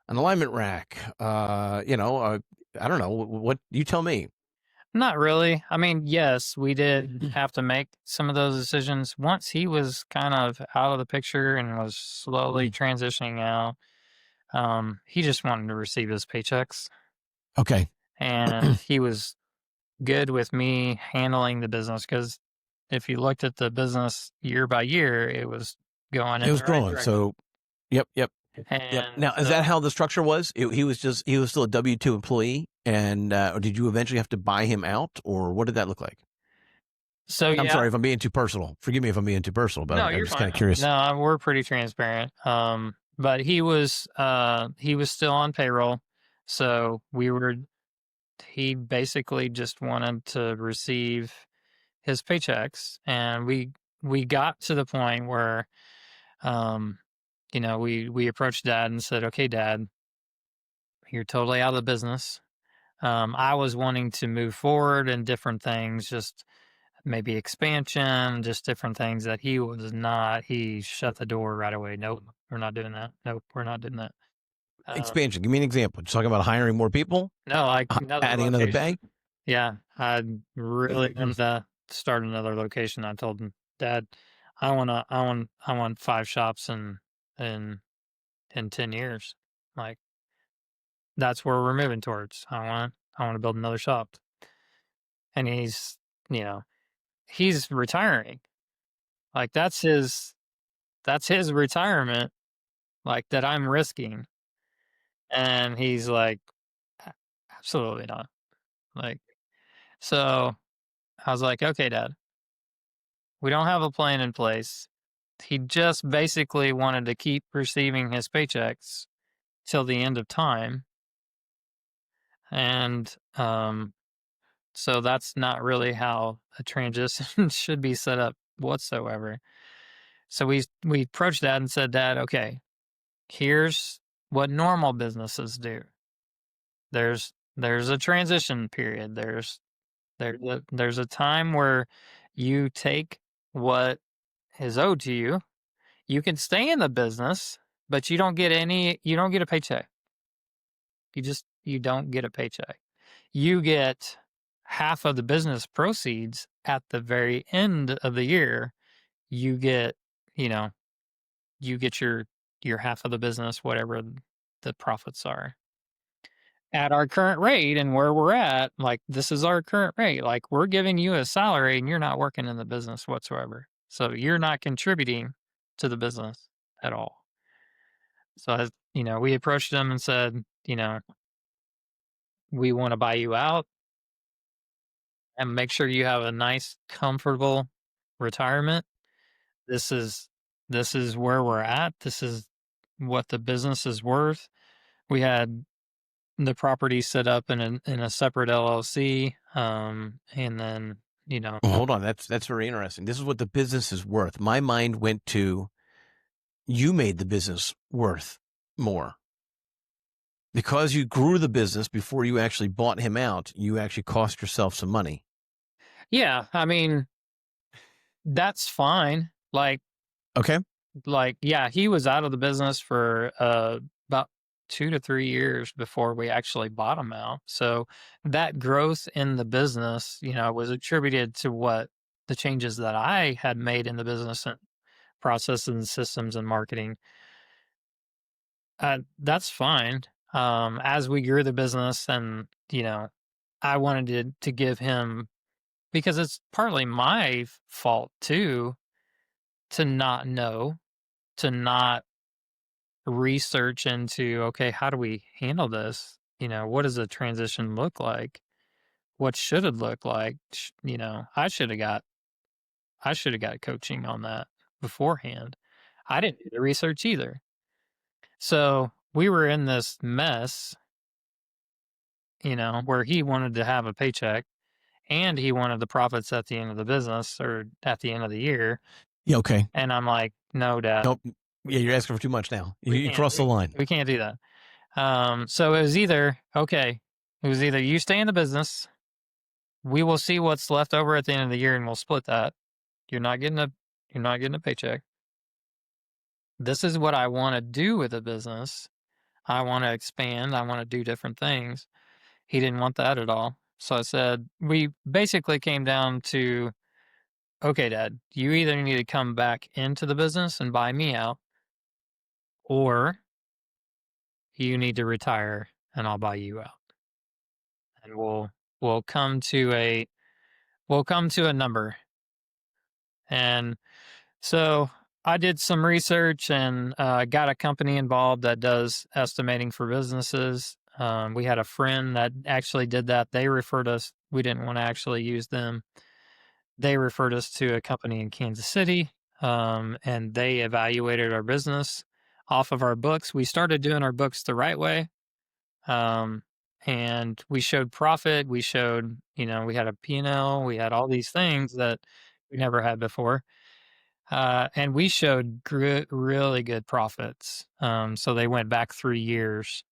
An alignment rack, I don't know. What you tell me? not really. I mean, yes, we did have to make some of those decisions once he was kind of out of the picture and was slowly transitioning out. He just wanted to receive his paychecks, Okay. and he was good with me handling the business because if you looked at the business year by year, it was going in It the was right growing. direction. So, yep. Yep. And Now, is that how the structure was? He was still a W-2 employee, and or did you eventually have to buy him out, or what did that look like? so I'm yeah, sorry if I'm being too personal. Forgive me if I'm being too personal, but no, I'm you're just kind fine. of curious. No, we're pretty transparent. But he was still on payroll, so he basically just wanted to receive his paychecks, and we got to the point where, um, we approached Dad and said, "Okay, Dad, you're totally out of the business." I was wanting to move forward in different things, just maybe expansion, just different things that he was not. He shut the door right away. Nope, we're not doing that. Nope, we're not doing that. Expansion. Give me an example. Just talking about hiring more people, No, like another adding another location. bay. Yeah, I really wanted to start another location. I told him, Dad, I want 5 shops in in 10 years. Like that's where we're moving towards. I want to build another shop. And you know, he's retiring. Like that's his retirement, like that I'm risking. And he's like, Absolutely not." Like, so I was like, okay, Dad, we don't have a plan in place. He just basically wanted to keep receiving his paychecks till the end of time. And so that's not really how a transition should be set up whatsoever. So we approached Dad and said, Dad, okay, here's what normal businesses do. There's a transition period. There's a time where you take what is owed to you. You can stay in the business, but you don't get a paycheck. You don't get a paycheck. You get half of the business proceeds at the very end of the year. You get, you know, you get your half of the business, whatever the profits are. At our current rate and where we're at, like this is our current rate. Like we're giving you a salary and you're not working in the business whatsoever. So you're not contributing to the business at all. So we approached them and said, we want to buy you out and make sure you have a nice, comfortable retirement. This is this is where we're at. This is what the business is worth. We had the property set up in a separate LLC, and then Well, hold on, that's very interesting. This is what the business is worth. My mind went to you made the business worth more because you grew the business before you actually bought him out. You actually cost yourself some money. yeah, I mean that's fine. Okay. Yeah, he was out of the business for about 2 to 3 years before we actually bought him out. So that growth in the business, was attributed to what the changes that I had made in the business and processes and systems and marketing. That's fine. As we grew the business, and I wanted to give him, because it's partly my fault too, to not know, to not research into, okay, how do we handle this? What does a transition look like? What should it look like? I should have got coaching on that beforehand. I didn't do the research either. So we were in this mess, where he wanted to have a paycheck and he wanted the profits at the end of the business or at the end of the year. Yeah. Okay. And I'm like, no, Dad, Nope. Yeah, you're asking for too much now. You crossed the line. we can't do that. So it was either, okay, it was either you stay in the business, we will see what's left over at the end of the year and we'll split that. You're not getting a paycheck. This is what I want to do with the business. I want to expand. I want to do different things. He didn't want that at all. So I said, we basically came down to, okay, Dad, you either need to come back into the business and buy me out, or you need to retire and I'll buy you out. And we'll come to a number. And so I did some research and got a company involved that does estimating for businesses. We had a friend that actually did that. They referred us. We didn't want to actually use them. They referred us to a company in Kansas City, and they evaluated our business off of our books. We started doing our books the right way, um, and we showed profit. We showed, we had a P&L. We had all these things that we never had before. And we showed really good profits. So they went back 3 years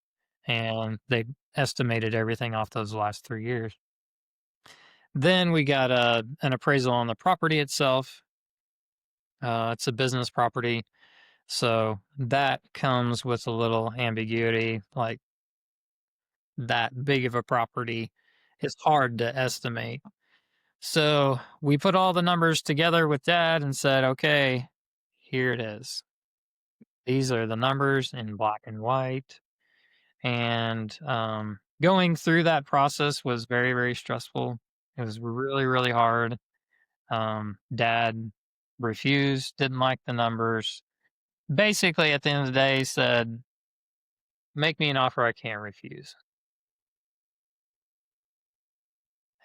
and they estimated everything off those last 3 years. Then we got an appraisal on the property itself. It's a business property. So that comes with a little ambiguity. Like that big of a property is hard to estimate. So we put all the numbers together with dad and said, okay, here it is. These are the numbers in black and white. And going through that process was very, very stressful. It was really, really hard. Dad refused, didn't like the numbers. Basically, at the end of the day, said, make me an offer I can't refuse.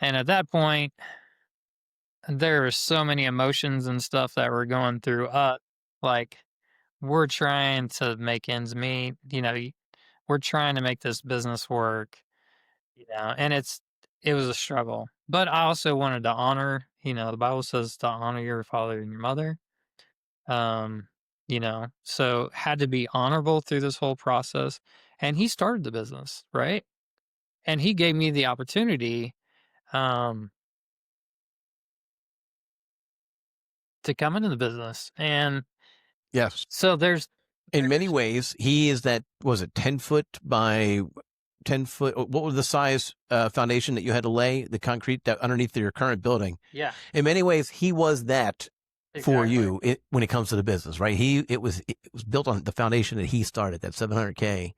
And at that point, there were so many emotions and stuff that were going through us. Like, we're trying to make ends meet. We're trying to make this business work. And it was a struggle. But I also wanted to honor, the Bible says to honor your father and your mother. So had to be honorable through this whole process. And he started the business, right? And he gave me the opportunity to come into the business. And Yes. so in many ways, he is that, was it 10 foot by 10 foot? What was the size foundation that you had to lay, the concrete that underneath your current building? Yeah. In many ways, he was that for Exactly. you when it comes to the business, right? It was built on the foundation that he started, that $700K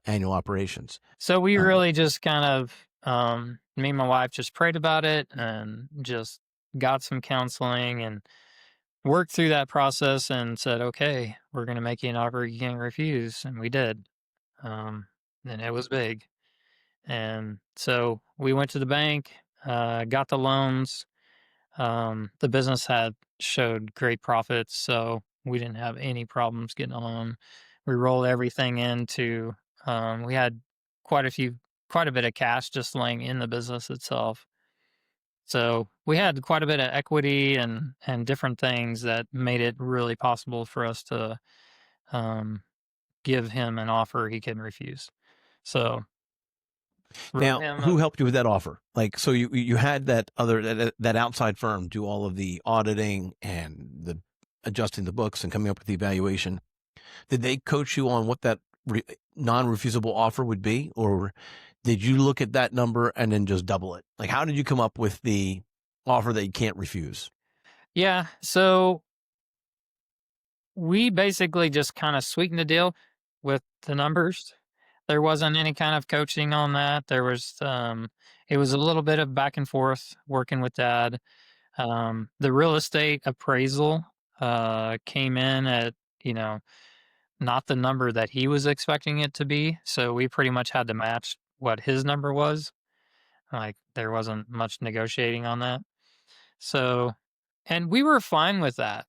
annual operations. So we really just kind of, me and my wife just prayed about it and just got some counseling and worked through that process and said, okay, we're going to make you an offer you can't refuse. And we did. And it was big. And so we went to the bank, got the loans. The business had showed great profits, so we didn't have any problems getting a loan. We rolled everything into, we had quite a bit of cash just laying in the business itself. So we had quite a bit of equity and different things that made it really possible for us to give him an offer he couldn't refuse. So now, who helped you with that offer? Like, so you had that that outside firm do all of the auditing and the adjusting the books and coming up with the evaluation. Did they coach you on what that non-refusable offer would be, or did you look at that number and then just double it? Like, how did you come up with the offer that you can't refuse? Yeah, so we basically just kind of sweetened the deal with the numbers. There wasn't any kind of coaching on that. There was, it was a little bit of back and forth working with dad. The real estate appraisal came in at, not the number that he was expecting it to be. So we pretty much had to match what his number was. Like there wasn't much negotiating on that. So, and we were fine with that.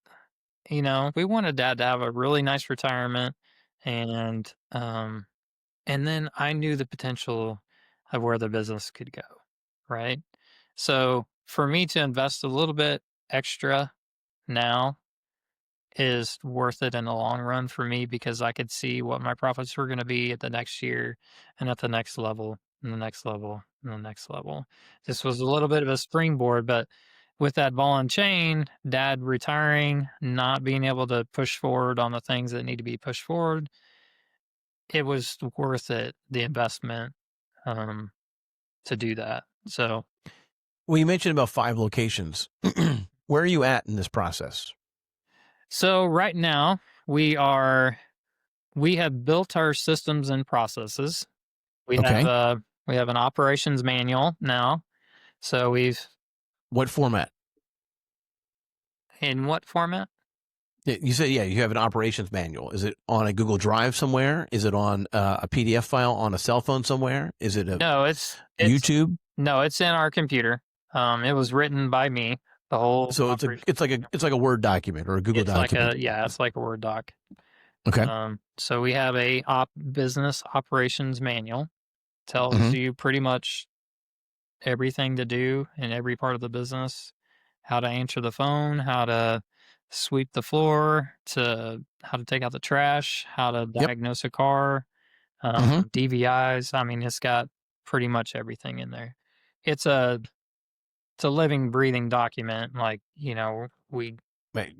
We wanted dad to have a really nice retirement and then I knew the potential of where the business could go, right? So for me to invest a little bit extra now is worth it in the long run for me because I could see what my profits were going to be at the next year and at the next level and the next level and the next level. This was a little bit of a springboard, but with that ball and chain, dad retiring, not being able to push forward on the things that need to be pushed forward, it was worth it, the investment, to do that. So, well, you mentioned about 5 locations. Where are you at in this process? So right now we have built our systems and processes. We have an operations manual now. So what format? in what format? You said, yeah, you have an operations manual. Is it on a Google Drive somewhere? Is it on a PDF file on a cell phone somewhere? Is it a No, it's YouTube? no, it's in our computer. It was written by me. The whole So operation. it's like a Word document or a Google It's like document. it's like a Word doc. Okay. So we have a business operations manual. Tells Mm-hmm. you pretty much everything to do in every part of the business, how to answer the phone, how to sweep the floor, to how to take out the trash, how to Yep. diagnose a car, Mm-hmm. DVIs. I mean, it's got pretty much everything in there. It's a living, breathing document. Like, we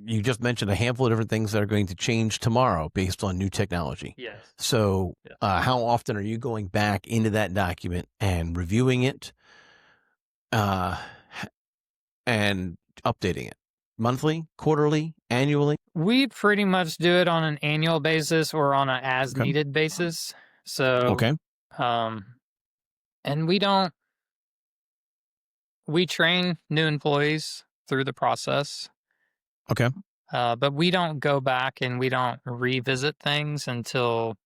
You just mentioned a handful of different things that are going to change tomorrow based on new technology. yes. So, Yeah. how often are you going back into that document and reviewing it, uh, and updating it? Monthly, quarterly, annually? We pretty much do it on an annual basis or on a as Okay. needed basis. So, Okay. um, and we train new employees through the process, Okay. but we don't go back and we don't revisit things until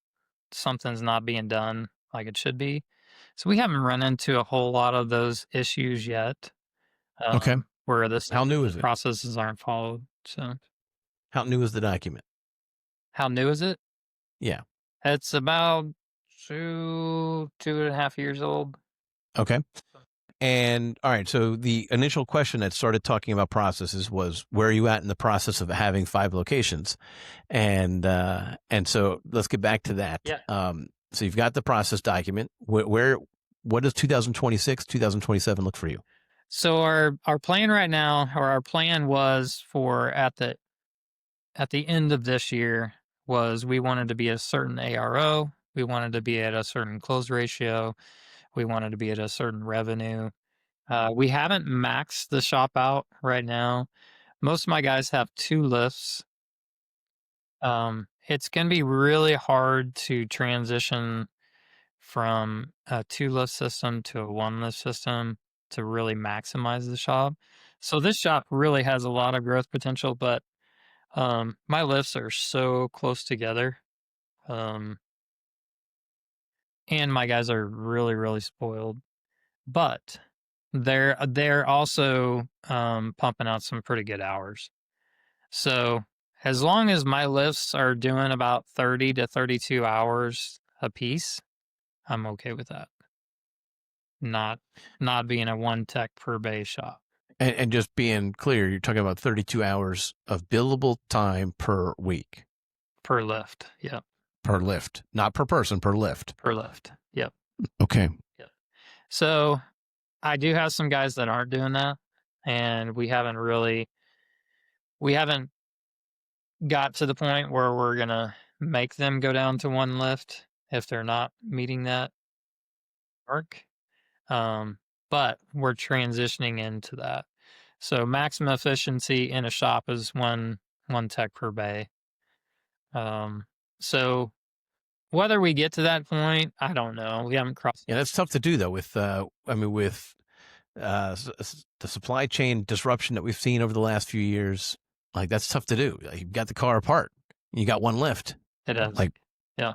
something's not being done like it should be. So we haven't run into a whole lot of those issues yet, Okay. where How new the is it? processes aren't followed. So How new is the document? how new is it? Yeah. It's about 2.5 years old. Okay. And all right, so the initial question that started talking about processes was, where are you at in the process of having 5 locations? And so let's get back to that. Yeah. So you've got the process document. What does 2026, 2027 look for you? So our plan right now, or our plan was for at the end of this year, was we wanted to be a certain ARO, we wanted to be at a certain close ratio, we wanted to be at a certain revenue. We haven't maxed the shop out right now. Most of my guys have 2 lifts. It's going to be really hard to transition from a 2 lift system to a 1 lift system to really maximize the shop. So this shop really has a lot of growth potential, but my lifts are so close together. And my guys are really, really spoiled. But they're also pumping out some pretty good hours. So as long as my lifts are doing about 30 to 32 hours a piece, I'm okay with that. Not being a 1 tech per bay shop. And just being clear, you're talking about 32 hours of billable time per week. Per lift. Yep. Per lift, not per person, per lift. Per lift. Yep. Okay. Yep. So I do have some guys that aren't doing that, and we haven't got to the point where we're gonna make them go down to 1 lift if they're not meeting that mark. But we're transitioning into that. So maximum efficiency in a shop is one tech per bay. So whether we get to that point, I don't know. We haven't crossed. Yeah, that's tough to do though. With the supply chain disruption that we've seen over the last few years, like that's tough to do. Like, you've got the car apart, you got 1 lift. It is. Like, yeah.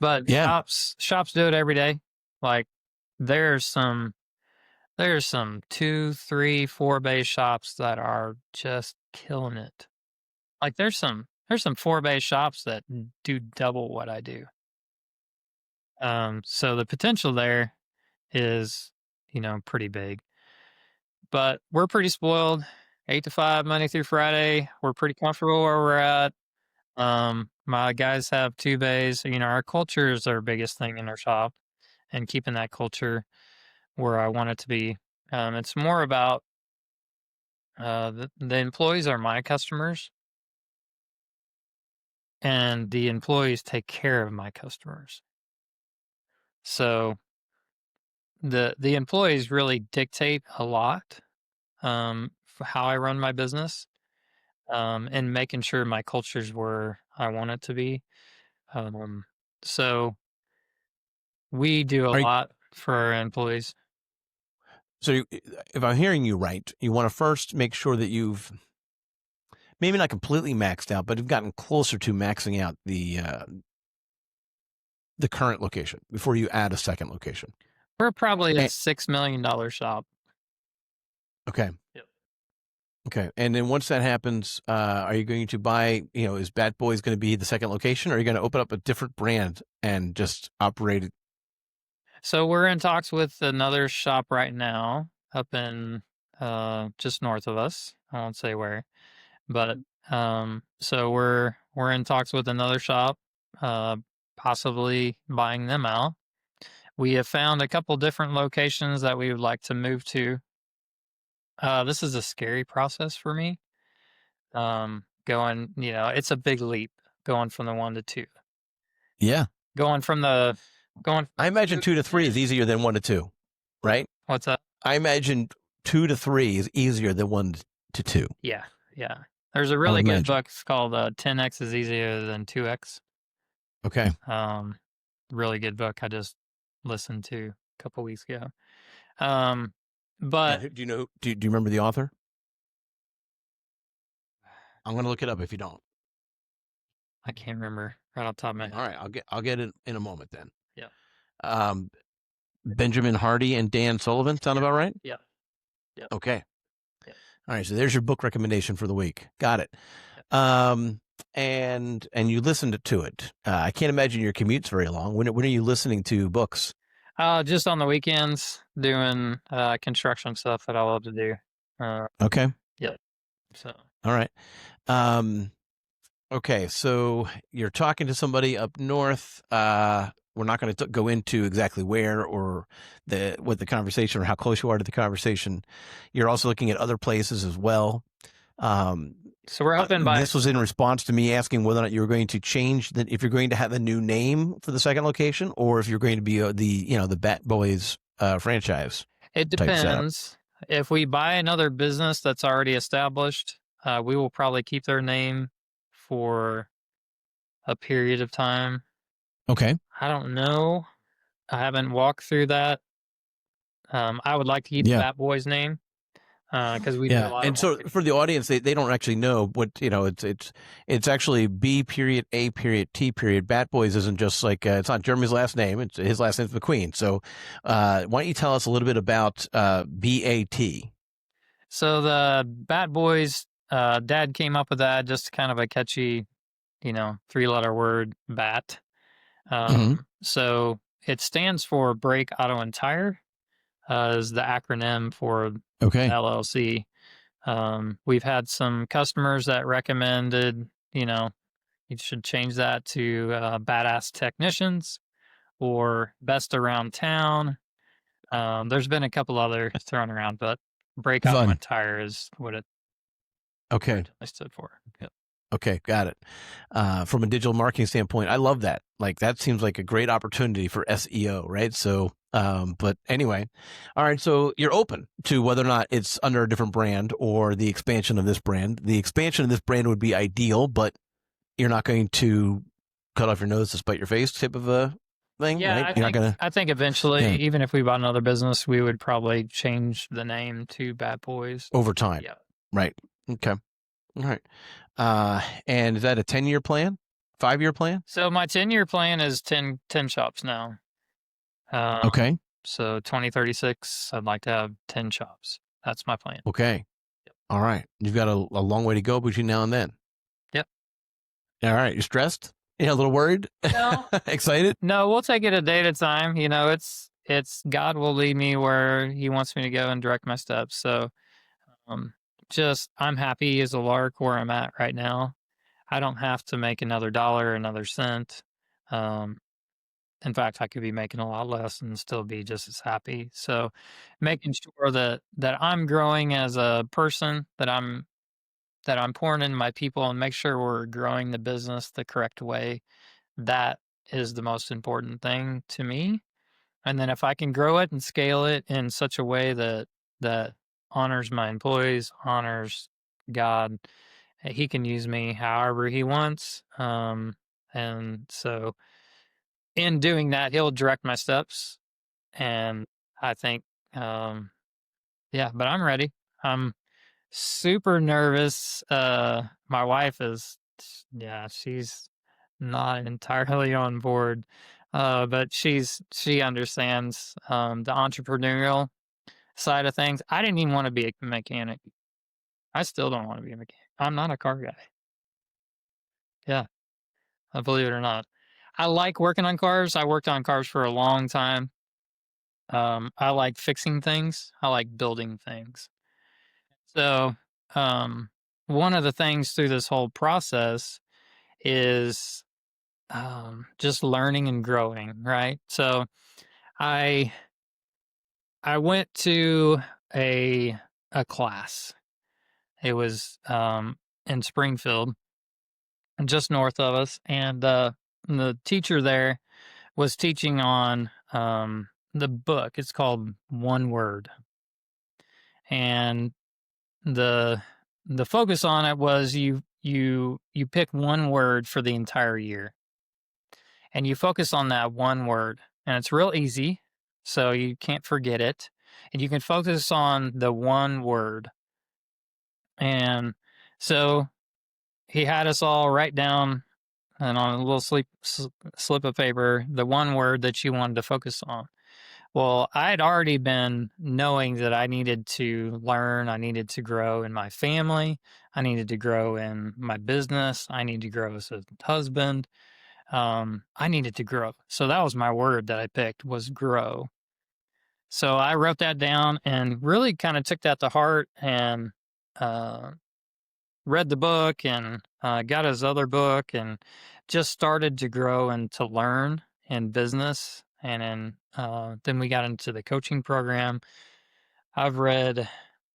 But yeah, shops do it every day. Like there's some 2, 3, 4 bay shops that are just killing it. Like there's some 4 bay shops that do double what I do. So the potential there is, pretty big. But we're pretty spoiled. 8 to 5, Monday through Friday. We're pretty comfortable where we're at. My guys have 2 bays. Our culture is our biggest thing in our shop, and keeping that culture where I want it to be. It's more about the employees are my customers, and the employees take care of my customers. So the employees really dictate a lot for how I run my business, and making sure my culture's where I want it to be. So we do a are you, lot for our employees. so if I'm hearing you right, you want to first make sure that you've maybe not completely maxed out, but have gotten closer to maxing out the current location before you add a second location? We're probably a And, $6 million shop. okay. Yep. Okay. And then once that happens, are you going to buy, is Bat Boys going to be the second location, or are you going to open up a different brand and just operate it? So we're in talks with another shop right now up in just north of us. I won't say where, but so we're in talks with another shop, possibly buying them out. We have found a couple different locations that we would like to move to. This is a scary process for me. Going, it's a big leap going from the 1 to 2. Yeah. Going from the going I imagine 2 to 3 is easier than 1 to 2, right? What's that? I imagine 2 to 3 is easier than 1 to 2. Yeah. There's a I would really good imagine. book. It's called 10x is easier than 2x. Okay. Really good book. I just listened to a couple weeks ago. But And do you know? Do you remember the author? I'm going to look it up if you don't. I can't remember right off the top of my head. All right, I'll get it in a moment then. Yeah. Benjamin Hardy and Dan Sullivan. Sound about right? Yeah. Okay. Yeah. All right. So there's your book recommendation for the week. Got it. And you listened to it. I can't imagine your commute's very long. When are you listening to books? Just on the weekends, doing construction stuff that I love to do. Okay. Yeah. So. All right. Okay. So you're talking to somebody up north. We're not going to go into exactly where or what the conversation or how close you are to the conversation. You're also looking at other places as well. So we're hoping by this was in response to me asking whether or not you were going to change if you're going to have a new name for the second location, or if you're going to be the Bat Boys franchise. It depends. If we buy another business that's already established, we will probably keep their name for a period of time. Okay. I don't know. I haven't walked through that. I would like to keep the Bat Boys name because we do a lot. And so for the audience, they don't actually know what it's actually B.A.T. Bat Boys isn't just like it's not Jeremy's last name. It's his last name's McQueen. So why don't you tell us a little bit about B.A.T. So the Bat Boys, Dad came up with that, just kind of a catchy, 3-letter word, bat. So it stands for Brake Auto and Tire, is the acronym for LLC. We've had some customers that recommended, you should change that to Badass Technicians or Best Around Town. There's been a couple other thrown around, but Brake Auto and Tire is what it stood for. Yep. Okay, got it. From a digital marketing standpoint, I love that. Like that seems like a great opportunity for SEO, right? So, but anyway, all right. So you're open to whether or not it's under a different brand or the expansion of this brand. The expansion of this brand would be ideal, but you're not going to cut off your nose to spite your face type of a thing, yeah, right? I think eventually, even if we bought another business, we would probably change the name to Bat Boys over time. Yeah. Right. Okay. All right. And is that a 10-year plan? 5-year plan? So my 10-year plan is 10 shops now. Okay. So 2036, I'd like to have 10 shops. That's my plan. Okay. Yep. All right. You've got a long way to go between now and then. Yep. All right. You stressed? Yeah, a little worried? No. Excited? No, we'll take it a day at a time. It's God will lead me where he wants me to go and direct my steps. So, I'm happy as a lark where I'm at right now. I don't have to make another dollar, another cent. In fact, I could be making a lot less and still be just as happy. So making sure that I'm growing as a person, that I'm pouring into my people and make sure we're growing the business the correct way. That is the most important thing to me. And then if I can grow it and scale it in such a way that honors my employees, honors God, he can use me however he wants. And so in doing that, he'll direct my steps. And I think, but I'm ready. I'm super nervous. My wife is, yeah, she's not entirely on board, but she understands the entrepreneurial side of things. I didn't even want to be a mechanic. I still don't want to be a mechanic. I'm not a car guy. Yeah, believe it or not. I like working on cars. I worked on cars for a long time. I like fixing things. I like building things. So, um, one of the things through this whole process is just learning and growing, right? So, I I went to a a class. It was in Springfield, just north of us, and the teacher there was teaching on the book. It's called One Word, and the the focus on it was you pick one word for the entire year, and you focus on that one word, and it's real easy, so you can't forget it, and you can focus on the one word. And so he had us all write down and on a little slip of paper the one word that you wanted to focus on. Well, I had already been knowing that I needed to learn, I needed to grow in my family, I needed to grow in my business, I need to grow as a husband. I needed to grow. So that was my word that I picked, was grow. So I wrote that down and really kind of took that to heart, and uh, read the book, and got his other book, and just started to grow and to learn in business. And then we got into the coaching program. I've read,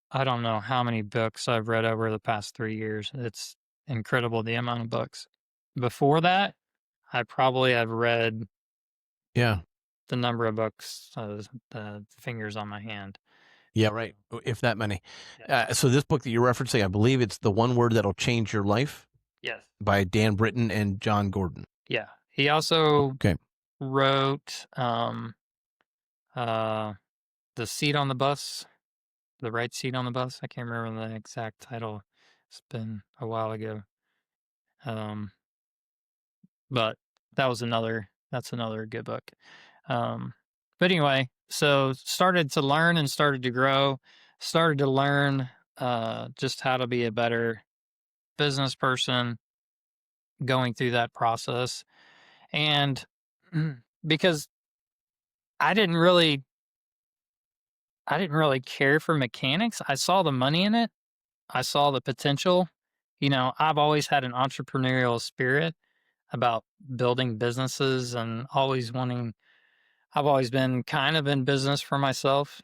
I don't know how many books I've read over the past 3 years. It's incredible the amount of books. Before that, I probably have read Yeah. the number of books, the fingers on my hand. Yeah, right. If that many. Yeah. So this book that you're referencing, I believe it's The One Word That'll Change Your Life Yes. by Dan Britton and John Gordon. Yeah. He also Okay. wrote uh, The Seat on the Bus, The Right Seat on the Bus. I can't remember the exact title. It's been a while ago. Um, but that's another good book. But anyway, so started to learn and started to grow, started to learn just how to be a better business person going through that process. And because I didn't really I didn't really care for mechanics. I saw the money in it. I saw the potential. I've always had an entrepreneurial spirit about building businesses and I've always been kind of in business for myself,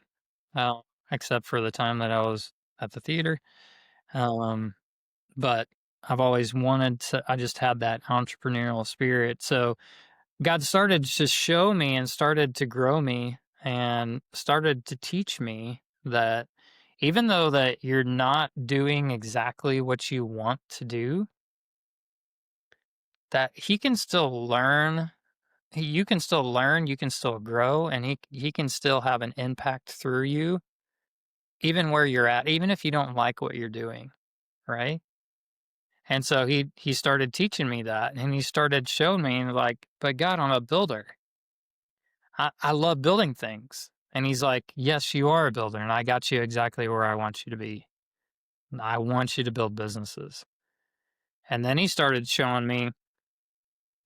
uh, except for the time that I was at the theater. Um, but I've always I just had that entrepreneurial spirit. So God started to show me and started to grow me and started to teach me that even though that you're not doing exactly what you want to do, that he can still learn. You can still learn, you can still grow, and he can still have an impact through you, even where you're at, even if you don't like what you're doing, right? And so he started teaching me that, and he started showing me like, but God, I'm a builder. I love building things. And he's like, yes, you are a builder, and I got you exactly where I want you to be. I want you to build businesses. And then he started showing me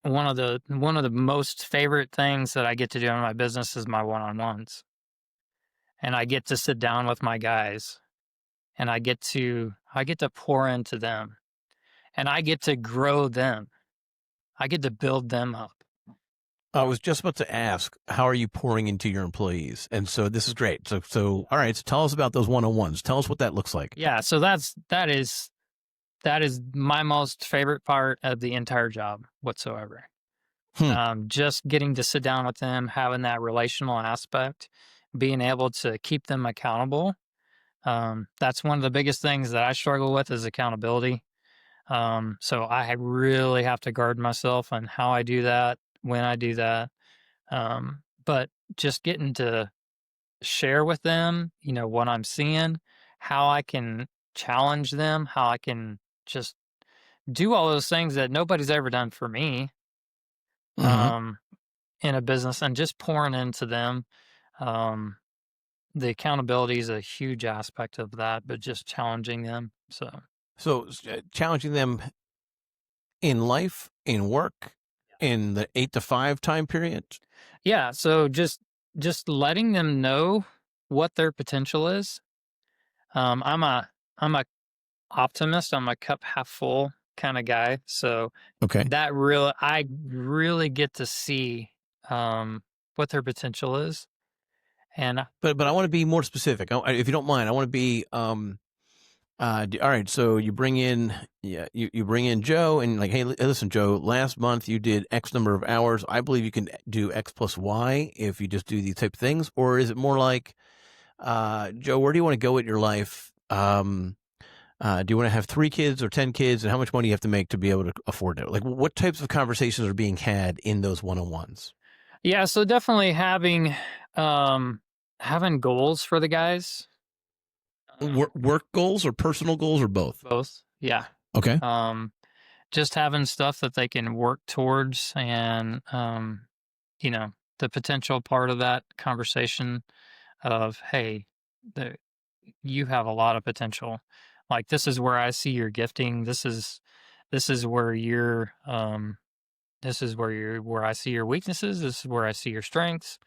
one of the most favorite things that I get to do in my business is my one-on-ones. And I get to sit down with my guys, and I get to pour into them, and I get to grow them. I get to build them up. I was just about to ask, how are you pouring into your employees? And so this is great. So all right. So tell us about those one-on-ones. Tell us what that looks like. Yeah, so that is my most favorite part of the entire job whatsoever. Just getting to sit down with them, having that relational aspect, being able to keep them accountable. That's one of the biggest things that I struggle with is accountability. So I really have to guard myself on how I do that, when I do that. But just getting to share with them, what I'm seeing, how I can challenge them, how I can just do all those things that nobody's ever done for me, Hmm. um, in a business, and just pouring into them. Um, the accountability is a huge aspect of that, but just challenging them. So So challenging them in life, in work, in the 8 to 5 time period. yeah, so just letting them know what their potential is. I'm a optimist. I'm a cup half full kind of guy. So Okay. that really, I really get to see what their potential is. And But I want to be more specific. If you don't mind, I want to be all right. So you bring in, yeah, you bring in Joe and like, hey, listen, Joe, last month you did X number of hours. I believe you can do X plus Y if you just do these type of things. Or is it more like, Joe, where do you want to go with your life? Do you want to have 3 kids or 10 kids, and how much money you have to make to be able to afford it? Like, what types of conversations are being had in those one-on-ones? yeah, so definitely um having goals for the guys. Work goals or personal goals or both? Both. Yeah. Okay. Um just having stuff that they can work towards, and you know, the potential part of that conversation of, hey, the, you have a lot of potential. Like, this is where I see your gifting. This is where you're this is where you're where I see your weaknesses. This is where I see your strengths.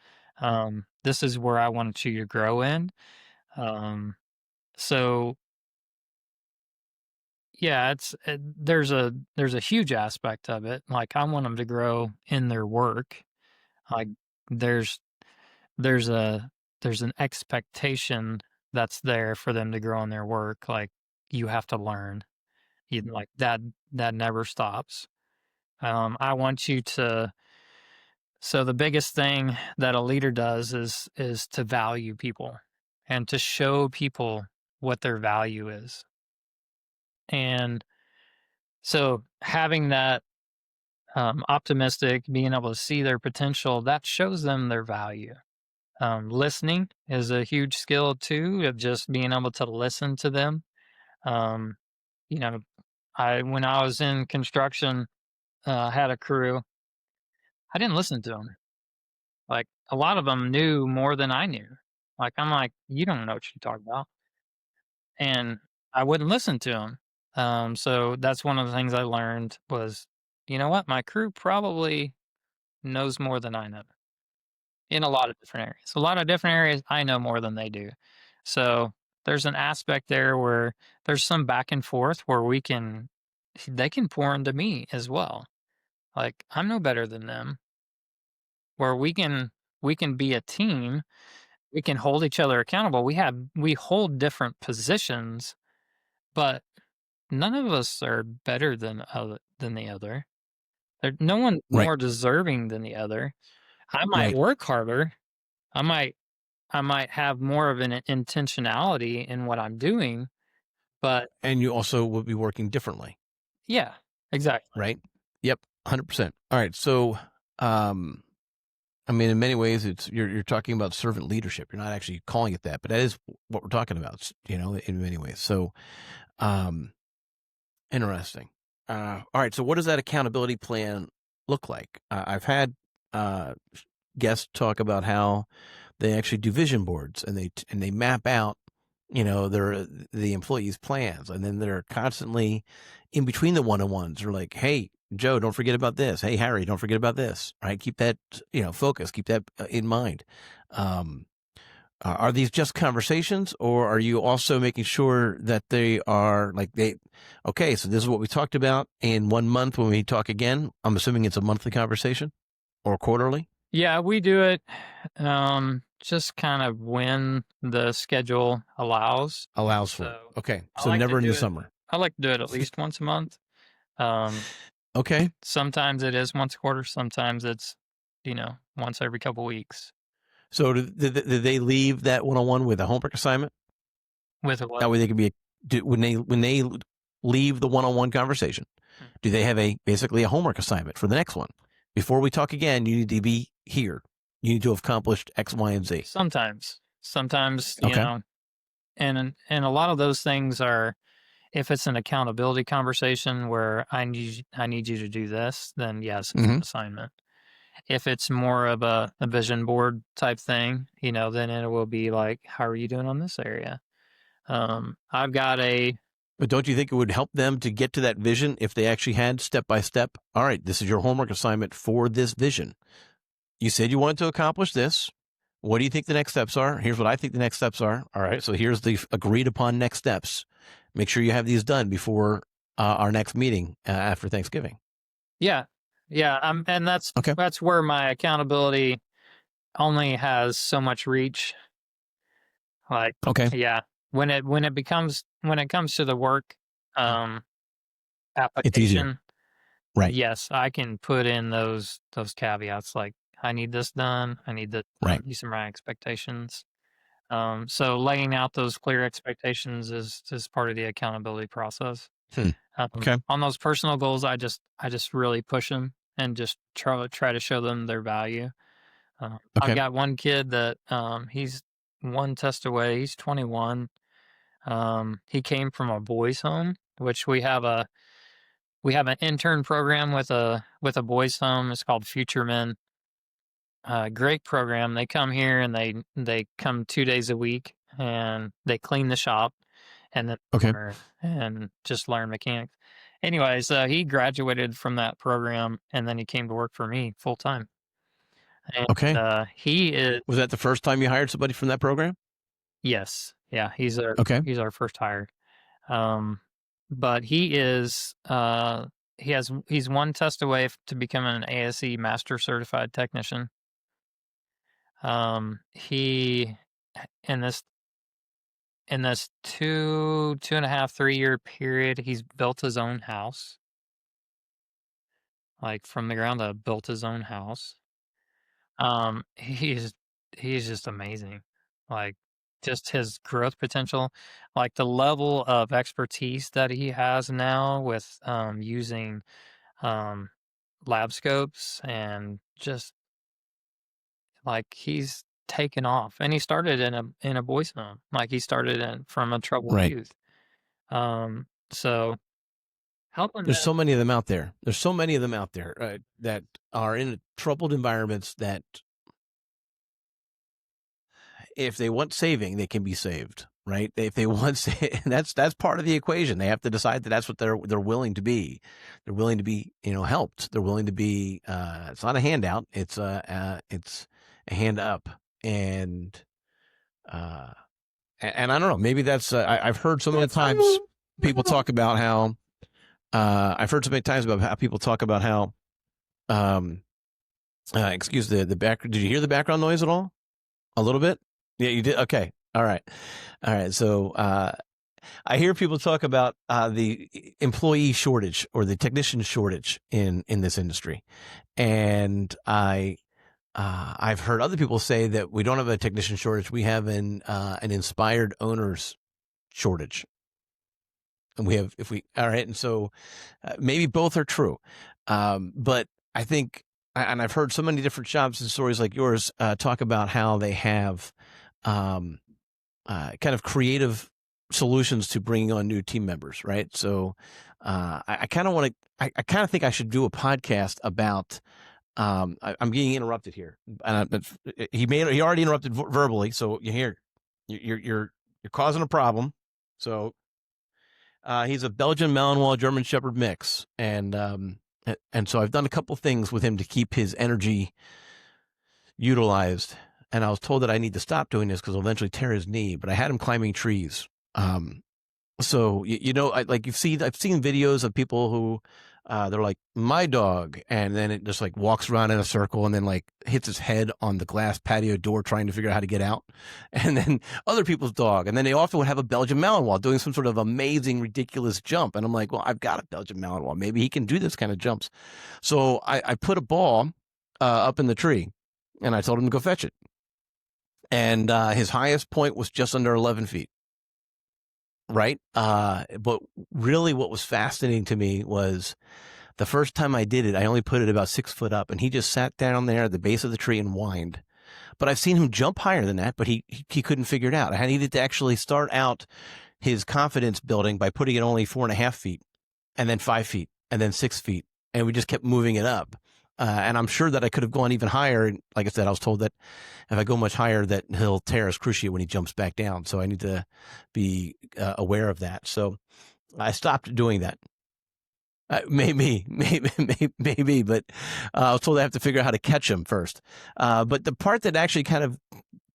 This is where I want you to grow in. Um, so yeah, there's a huge aspect of it. Like, I want them to grow in their work. Like, there's there's a there's an expectation that's there for them to grow in their work. Like, you have to learn. You, like, that never stops. I want you to. So the biggest thing that a leader does is to value people and to show people what their value is. And so having that, optimistic, being able to see their potential, that shows them their value. Listening is a huge skill too, of just being able to listen to them. Um, you know, when I was in construction, had a crew. I didn't listen to them. Like, a lot of them knew more than I knew. Like, I'm like, you don't know what you're talking about, and I wouldn't listen to them. So that's one of the things I learned was, you know what, my crew probably knows more than I know in a lot of different areas. A lot of different areas, I know more than they do. So there's an aspect there where there's some back and forth where they can pour into me as well. Like, I'm no better than them, where we can be a team. We can hold each other accountable. We hold different positions, but none of us are better than the other. No one Right. more deserving than the other. I might Right. work harder. I might I might have more of an intentionality in what I'm doing, but And you also will be working differently, yeah, exactly. right? Yep. 100%. All right. So, um, I mean, in many ways, you're talking about servant leadership. You're not actually calling it that, but that is what we're talking about. In many ways. So, um, interesting. All right. So, what does that accountability plan look like? I've had uh, guests talk about how they actually do vision boards and they map out, the employees' plans, and then they're constantly in between the one-on-ones. They're like, "Hey, Joe, don't forget about this. Hey, Harry, don't forget about this. Right? Keep that, focus. Keep that in mind." Um, are these just conversations, or are you also making sure that they are like okay, so this is what we talked about in 1 month when we talk again? I'm assuming it's a monthly conversation or quarterly? Yeah, we do it just kind of when the schedule allows. Allows for it. So Okay. I So like to never in do the it summer. I like to do it at least once a month. Um Okay. Sometimes it is once a quarter, sometimes it's, once every couple weeks. So did they leave that one-on-one with a homework assignment? With a what? That way they can when they leave the one-on-one conversation, Hmm. do they have basically a homework assignment for the next one? Before we talk again, you need to be here. You need to have accomplished X, Y, and Z. Sometimes, Okay. and a lot of those things are, if it's an accountability conversation where I need you to do this, then yes, it's an assignment. If it's more of a vision board type thing, then it will be like, how are you doing on this area? I've got But don't you think it would help them to get to that vision if they actually had step by step? All right, this is your homework assignment for this vision. You said you wanted to accomplish this. What do you think the next steps are? Here's what I think the next steps are. All right, so here's the agreed upon next steps. Make sure you have these done before our next meeting after Thanksgiving. Yeah. And that's Okay. that's where my accountability only has so much reach. Like, Okay. yeah, when it comes to the work It's easier. application, Right. yes, I can put in those caveats like, I need this done. I need that. Right. These are my expectations. So laying out those clear expectations is part of the accountability process. Okay. On those personal goals, I just really push them and just try to show them their value. Okay. I've got one kid that he's one test away. He's 21. He came from a boys' home, which we have an intern program with a boys' home. It's called Future Men. Great program. They come here and they come 2 days a week and they clean the shop and then learn and just learn mechanics. Anyways, he graduated from that program and then he came to work for me full time. And he is. Was that the first time you hired somebody from that program? Yes. Yeah. He's our first hire. But he is. He's one test away to become an ASE Master Certified Technician. He in this 2.5, 3 year period, he's built his own house. Like from the ground up, built his own house. He's just amazing. Like just his growth potential, like the level of expertise that he has now with using lab scopes, and just like he's taken off. And he started in a boys' home. Like he started from a troubled youth. So helping. There's so many of them out there. There's so many of them out there that are in troubled environments that, if they want saving, they can be saved, right? If they want, that's part of the equation. They have to decide that that's what they're willing to be. They're willing to be, helped. They're willing to be. It's not a handout. It's a hand up. And I don't know. Maybe that's. I've heard so many times people talk about how. I've heard so many times about how people talk about how. Excuse the back. Did you hear the background noise at all? A little bit. Yeah, you did. Okay. All right. So I hear people talk about the employee shortage or the technician shortage in this industry, and I've heard other people say that we don't have a technician shortage. We have an inspired owners shortage, and we have all right. And so maybe both are true, but I think. And I've heard so many different shops and stories like yours talk about how they have kind of creative solutions to bringing on new team members, right? So I kind of want to. I kind of think I should do a podcast about. I'm getting interrupted here. He already interrupted verbally, so you hear you're causing a problem. So he's a Belgian Malinois German Shepherd mix, and so I've done a couple things with him to keep his energy utilized. And I was told that I need to stop doing this because I'll eventually tear his knee. But I had him climbing trees. So I've seen videos of people who they're like, my dog, and then it just like walks around in a circle and then like hits his head on the glass patio door trying to figure out how to get out. And then other people's dog, and then they often would have a Belgian Malinois doing some sort of amazing, ridiculous jump. And I'm like, well, I've got a Belgian Malinois. Maybe he can do this kind of jumps. So I put a ball up in the tree, and I told him to go fetch it. And his highest point was just under 11 feet. Right. But really what was fascinating to me was the first time I did it, I only put it about 6 foot up, and he just sat down there at the base of the tree and whined but I've seen him jump higher than that, but he couldn't figure it out. I needed to actually start out his confidence building by putting it only 4.5 feet, and then 5 feet, and then 6 feet. And we just kept moving it up. And I'm sure that I could have gone even higher. And like I said, I was told that if I go much higher, that he'll tear his cruciate when he jumps back down. So I need to be aware of that. So I stopped doing that. Maybe, but I was told I have to figure out how to catch him first. But the part that actually kind of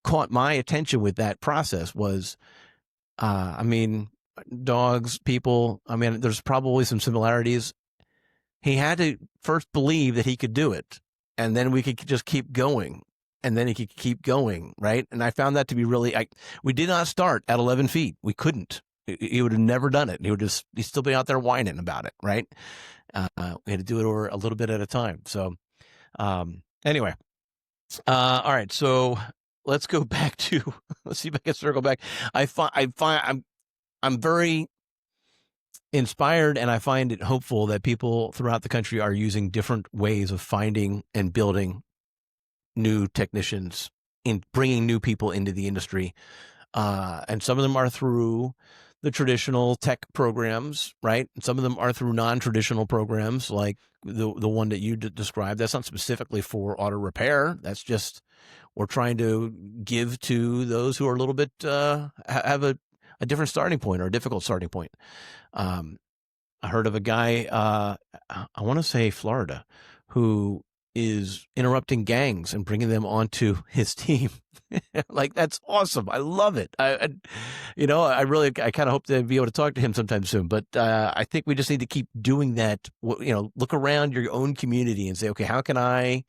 caught my attention with that process was, I mean, dogs, people, I mean, there's probably some similarities. He had to first believe that he could do it, and then we could just keep going, and then he could keep going, right? And I found that to be really, we did not start at 11 feet. We couldn't. He would have never done it. He'd still be out there whining about it, right? We had to do it over a little bit at a time. So anyway, all right. So let's go back to, let's see if I can circle back. I'm very inspired, and I find it hopeful that people throughout the country are using different ways of finding and building new technicians, in bringing new people into the industry. And some of them are through the traditional tech programs, right? And some of them are through non-traditional programs, like the one that you described. That's not specifically for auto repair. That's just, we're trying to give to those who are a little bit, have a different starting point or a difficult starting point. I heard of a guy, I want to say Florida, who is interrupting gangs and bringing them onto his team. Like, that's awesome. I love it. I kind of hope to be able to talk to him sometime soon, but I think we just need to keep doing that. Look around your own community and say, okay, how can I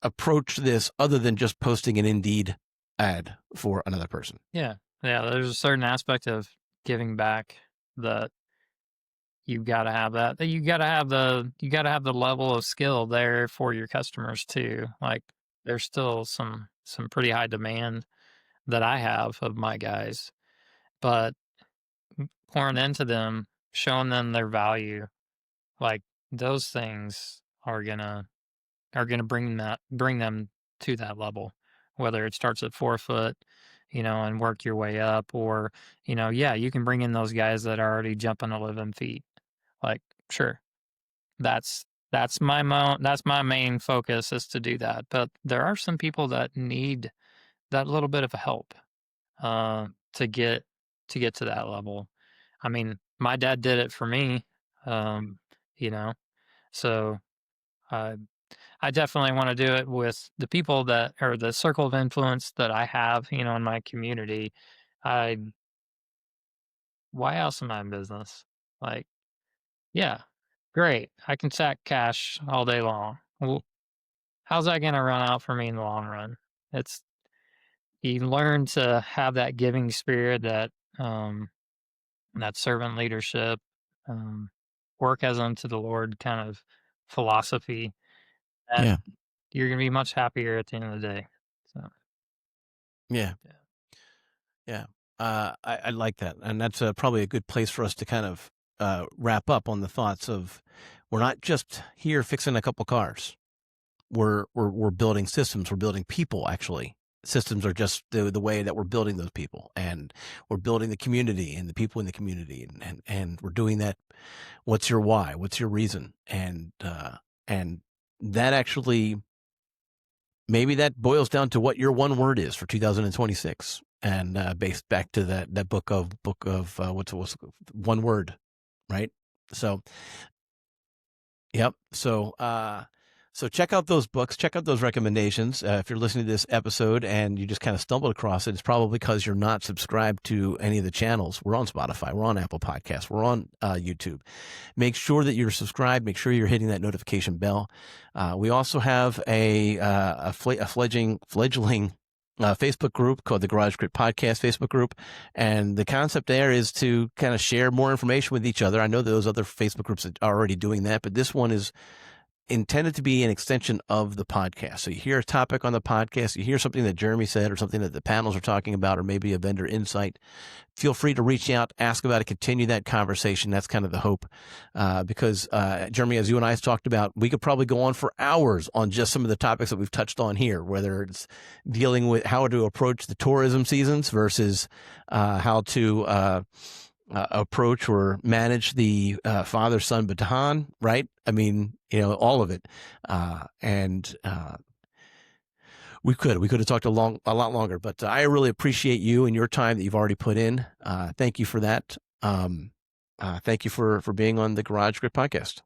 approach this other than just posting an Indeed ad for another person? Yeah. There's a certain aspect of giving back that you got to have that. You got to have the level of skill there for your customers too. Like, there's still some pretty high demand that I have of my guys, but pouring into them, showing them their value, like, those things are gonna bring them to that level. Whether it starts at 4 foot, and work your way up, or, you can bring in those guys that are already jumping 11 feet. Like, sure, that's my main focus, is to do that. But there are some people that need that little bit of help to get to that level. I mean, my dad did it for me, so I definitely want to do it with the people that, or the circle of influence that I have, in my community. Why else am I in business? Like, yeah, great. I can stack cash all day long. Well, how's that going to run out for me in the long run? You learn to have that giving spirit, that servant leadership, work as unto the Lord kind of philosophy. And Yeah. you're going to be much happier at the end of the day. So, yeah. I like that. And that's probably a good place for us to kind of wrap up on the thoughts of, we're not just here fixing a couple cars. We're building systems. We're building people, actually. Systems are just the way that we're building those people, and we're building the community and the people in the community. And we're doing that. What's your why? What's your reason? And that actually, maybe that boils down to what your one word is for 2026. And based back to that book of what's one word, right? So, yep. So check out those books, check out those recommendations. If you're listening to this episode and you just kind of stumbled across it, it's probably because you're not subscribed to any of the channels. We're on Spotify, we're on Apple Podcasts, we're on YouTube. Make sure that you're subscribed. Make sure you're hitting that notification bell. We also have a fledgling Facebook group called the Garage Grit Podcast Facebook group. And the concept there is to kind of share more information with each other. I know those other Facebook groups are already doing that, but this one is intended to be an extension of the podcast. So you hear a topic on the podcast, you hear something that Jeremy said or something that the panels are talking about, or maybe a vendor insight, feel free to reach out, ask about it, continue that conversation. That's kind of the hope. Because Jeremy, as you and I have talked about, we could probably go on for hours on just some of the topics that we've touched on here, whether it's dealing with how to approach the tourism seasons versus how to approach or manage the father-son baton, right? I mean, all of it. We could have talked a lot longer, but I really appreciate you and your time that you've already put in. Thank you for that. Thank you for being on the Garage Script podcast.